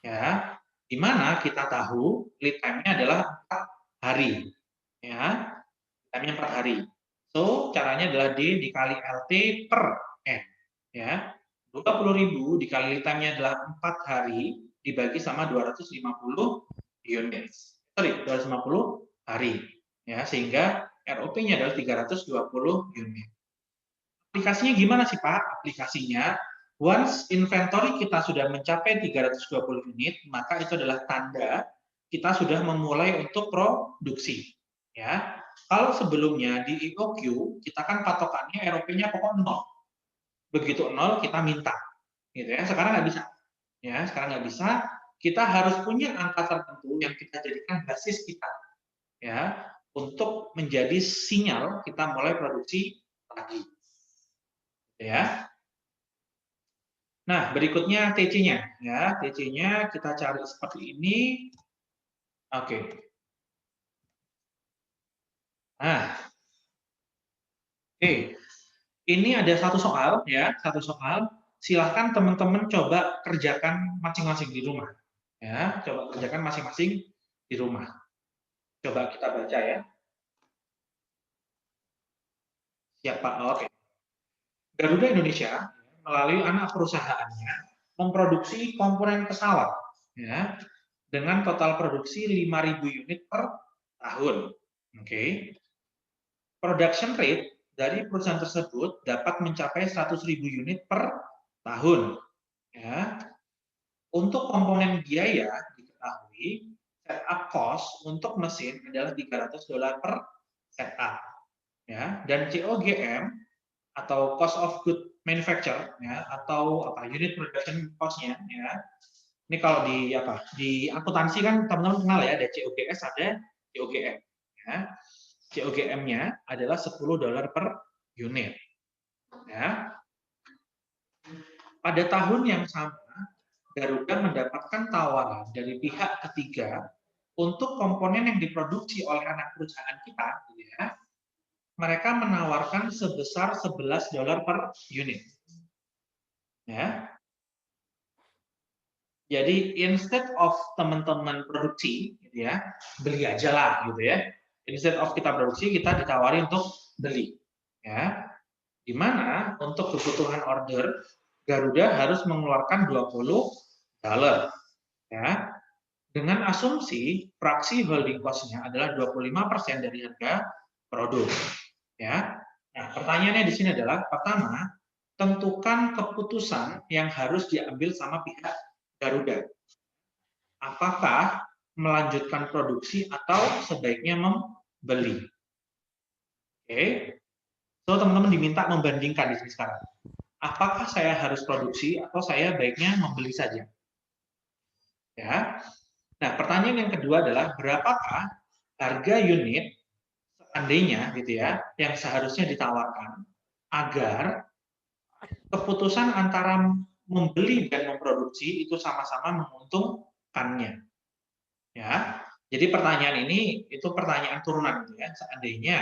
Speaker 1: Ya, di mana kita tahu lead time-nya adalah 4 hari. Ya, lead time-nya 4 hari. So, caranya adalah D dikali LT per N. Ya, 20.000 dikali lead time-nya adalah 4 hari dibagi sama 250 units. Sorry, 250 hari. Ya, sehingga ROP-nya adalah 320 unit. Aplikasinya gimana sih, Pak? Aplikasinya, once inventory kita sudah mencapai 320 unit, maka itu adalah tanda kita sudah memulai untuk produksi. Ya, kalau sebelumnya di EOQ kita kan patokannya ROP-nya pokok 0. Begitu 0 kita minta, gitu ya. Sekarang nggak bisa. Ya, sekarang nggak bisa. Kita harus punya angka tertentu yang kita jadikan basis kita, ya, untuk menjadi sinyal kita mulai produksi lagi. Ya. Nah, berikutnya TC-nya, ya. TC-nya kita cari seperti ini. Oke. Nah. Oke. Ini ada satu soal, ya, satu soal. Silahkan teman-teman coba kerjakan masing-masing di rumah. Ya, coba kerjakan masing-masing di rumah. Coba kita baca ya. Siapa? Oke. Garuda Indonesia melalui anak perusahaannya memproduksi komponen pesawat, ya, dengan total produksi 5.000 unit per tahun. Oke. Production rate dari perusahaan tersebut dapat mencapai 100.000 unit per tahun. Ya. Untuk komponen biaya diketahui setup cost untuk mesin adalah $300 per setup. Ya. Dan COGM atau cost of good manufacture, ya, atau unit production cost-nya, ya, Ini kalau di apa? Di akuntansi kan teman-teman kenal ya, ada COGS, ada COGM. Ya. COGM-nya adalah $10 per unit. Ya. Pada tahun yang sama, Garuda mendapatkan tawaran dari pihak ketiga untuk komponen yang diproduksi oleh anak perusahaan kita, ya, mereka menawarkan sebesar $11 per unit. Ya. Jadi instead of teman-teman produksi, gitu ya, beli aja lah, gitu ya. Instead of kita produksi, kita ditawari untuk beli. Ya. Di mana untuk kebutuhan order, Garuda harus mengeluarkan $20. Ya. Dengan asumsi fraksi holding cost-nya adalah 25% dari harga produk. Ya. Nah, pertanyaannya di sini adalah, pertama, tentukan keputusan yang harus diambil sama pihak Garuda. Apakah melanjutkan produksi atau sebaiknya membeli? Oke. So, teman-teman diminta membandingkan di sini sekarang. Apakah saya harus produksi atau saya baiknya membeli saja? Ya. Nah, pertanyaan yang kedua adalah berapakah harga unit seandainya gitu ya yang seharusnya ditawarkan agar keputusan antara membeli dan memproduksi itu sama-sama menguntungkannya. Ya. Jadi pertanyaan ini itu pertanyaan turunan gitu ya. Seandainya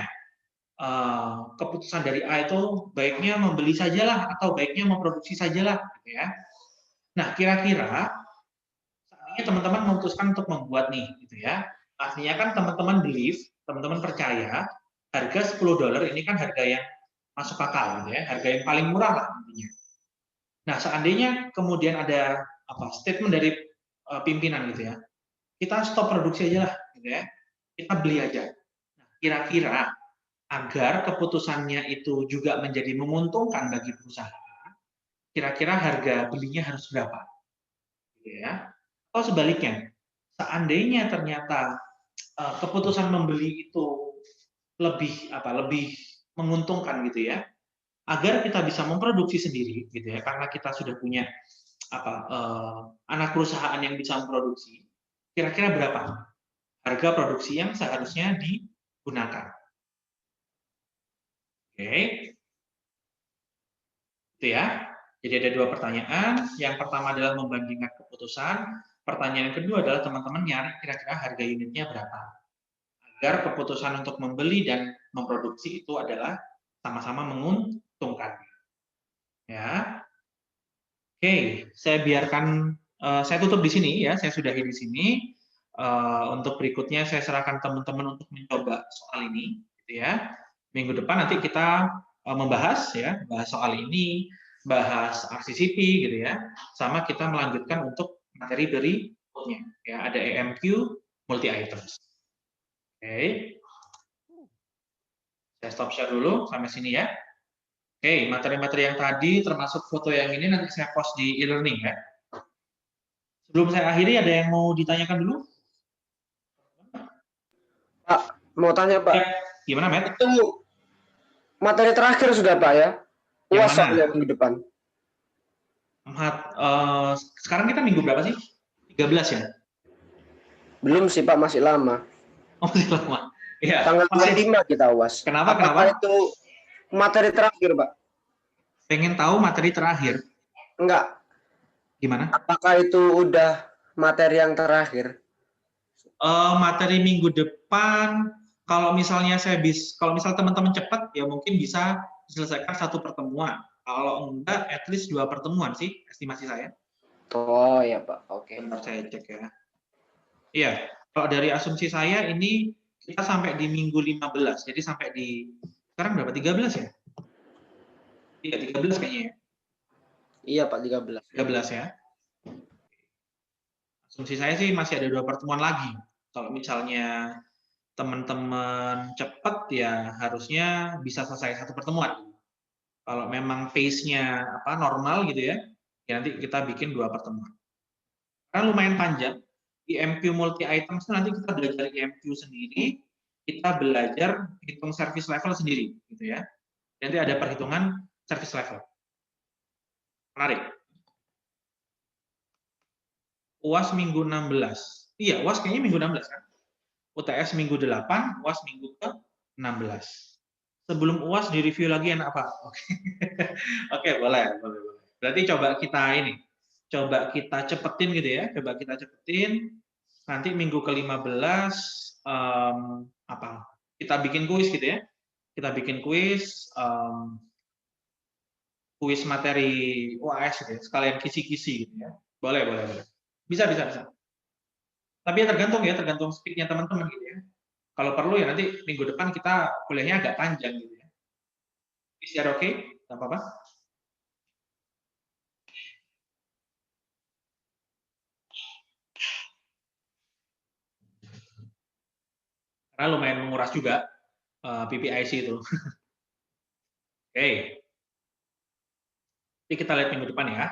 Speaker 1: keputusan dari A itu baiknya membeli sajalah atau baiknya memproduksi sajalah gitu ya. Nah, kira-kira seandainya teman-teman memutuskan untuk membuat nih gitu ya. Artinya kan teman-teman believe, teman-teman percaya harga $10 ini kan harga yang masuk akal gitu ya, harga yang paling murah lah intinya. Nah, seandainya kemudian ada statement dari pimpinan gitu ya. Kita stop produksi aja lah gitu ya. Kita beli aja. Nah, kira-kira agar keputusannya itu juga menjadi menguntungkan bagi perusahaan, kira-kira harga belinya harus berapa? Gitu ya. Atau sebaliknya, seandainya ternyata keputusan membeli itu lebih menguntungkan gitu ya, agar kita bisa memproduksi sendiri gitu ya, karena kita sudah punya anak perusahaan yang bisa memproduksi, kira-kira berapa harga produksi yang seharusnya digunakan? Oke, itu ya. Jadi ada dua pertanyaan. Yang pertama adalah membandingkan keputusan. Pertanyaan yang kedua adalah teman-teman nyari kira-kira harga unitnya berapa. Agar keputusan untuk membeli dan memproduksi itu adalah sama-sama menguntungkan. Ya. Oke, saya tutup di sini ya. Saya sudahi di sini. Untuk berikutnya saya serahkan teman-teman untuk mencoba soal ini, gitu ya. Minggu depan nanti kita membahas ya, bahas soal ini, bahas RCCP gitu ya, sama kita melanjutkan untuk materi berikutnya. Ya, ada EMQ multi items. Oke. Saya stop share dulu sampai sini ya. Oke, materi-materi yang tadi termasuk foto yang ini nanti saya post di e-learning ya. Sebelum saya akhiri, ada yang mau ditanyakan dulu?
Speaker 2: Pak, mau tanya Pak.
Speaker 1: Ya, gimana, Matt?
Speaker 2: Itu materi terakhir sudah Pak ya?
Speaker 1: Yang
Speaker 2: UAS
Speaker 1: mana?
Speaker 2: soalnya minggu depan.
Speaker 1: Sekarang kita minggu berapa sih? 13 ya?
Speaker 2: Belum sih Pak, masih lama.
Speaker 1: Oh, masih lama. Ya,
Speaker 2: Tanggal
Speaker 1: masih.
Speaker 2: 25 kita UAS.
Speaker 1: Kenapa?
Speaker 2: Apakah itu materi terakhir Pak?
Speaker 1: Pengen tahu materi terakhir?
Speaker 2: Enggak.
Speaker 1: Gimana?
Speaker 2: Apakah itu udah materi yang terakhir?
Speaker 1: Materi minggu depan, kalau misalnya kalau misal teman-teman cepat, ya mungkin bisa diselesaikan satu pertemuan. Kalau enggak, at least 2 pertemuan sih, estimasi saya.
Speaker 2: Oh ya Pak, oke.
Speaker 1: Bentar saya cek ya. Iya, kalau dari asumsi saya ini kita sampai di minggu 15, jadi sampai di, sekarang berapa? 13 ya? Iya, 13 kayaknya ya.
Speaker 2: Iya Pak, 13.
Speaker 1: 13 ya. Asumsi saya sih masih ada 2 pertemuan lagi. Kalau misalnya teman-teman cepat ya harusnya bisa selesai satu pertemuan. Kalau memang pace-nya normal gitu ya, ya nanti kita bikin 2 pertemuan. Karena lumayan panjang. IMQ multi items itu nanti kita belajar IMQ sendiri, kita belajar hitung service level sendiri gitu ya. Nanti ada perhitungan service level. Menarik. UAS minggu 16. Iya, UAS kayaknya minggu 16 kan? UTS minggu 8, UAS minggu ke-16. Sebelum UAS direview lagi enak Pak? Oke. Oke, boleh. Berarti coba kita cepetin gitu ya, coba kita cepetin. Nanti minggu ke-15 kita bikin kuis gitu ya. Kita bikin kuis materi UAS gitu ya, sekalian kisi-kisi gitu ya. Boleh. Bisa. Tapi ya tergantung speed-nya teman-teman gitu ya. Kalau perlu ya nanti minggu depan kita kuliahnya agak panjang gitu ya. Is oke? Nggak apa-apa? Karena lumayan menguras juga PPIC itu. Oke. Nanti kita lihat minggu depan ya,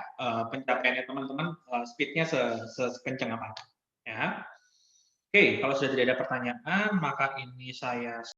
Speaker 1: pencapaiannya teman-teman, speed-nya sekencang apa. Ya. Oke, kalau sudah tidak ada pertanyaan, maka ini saya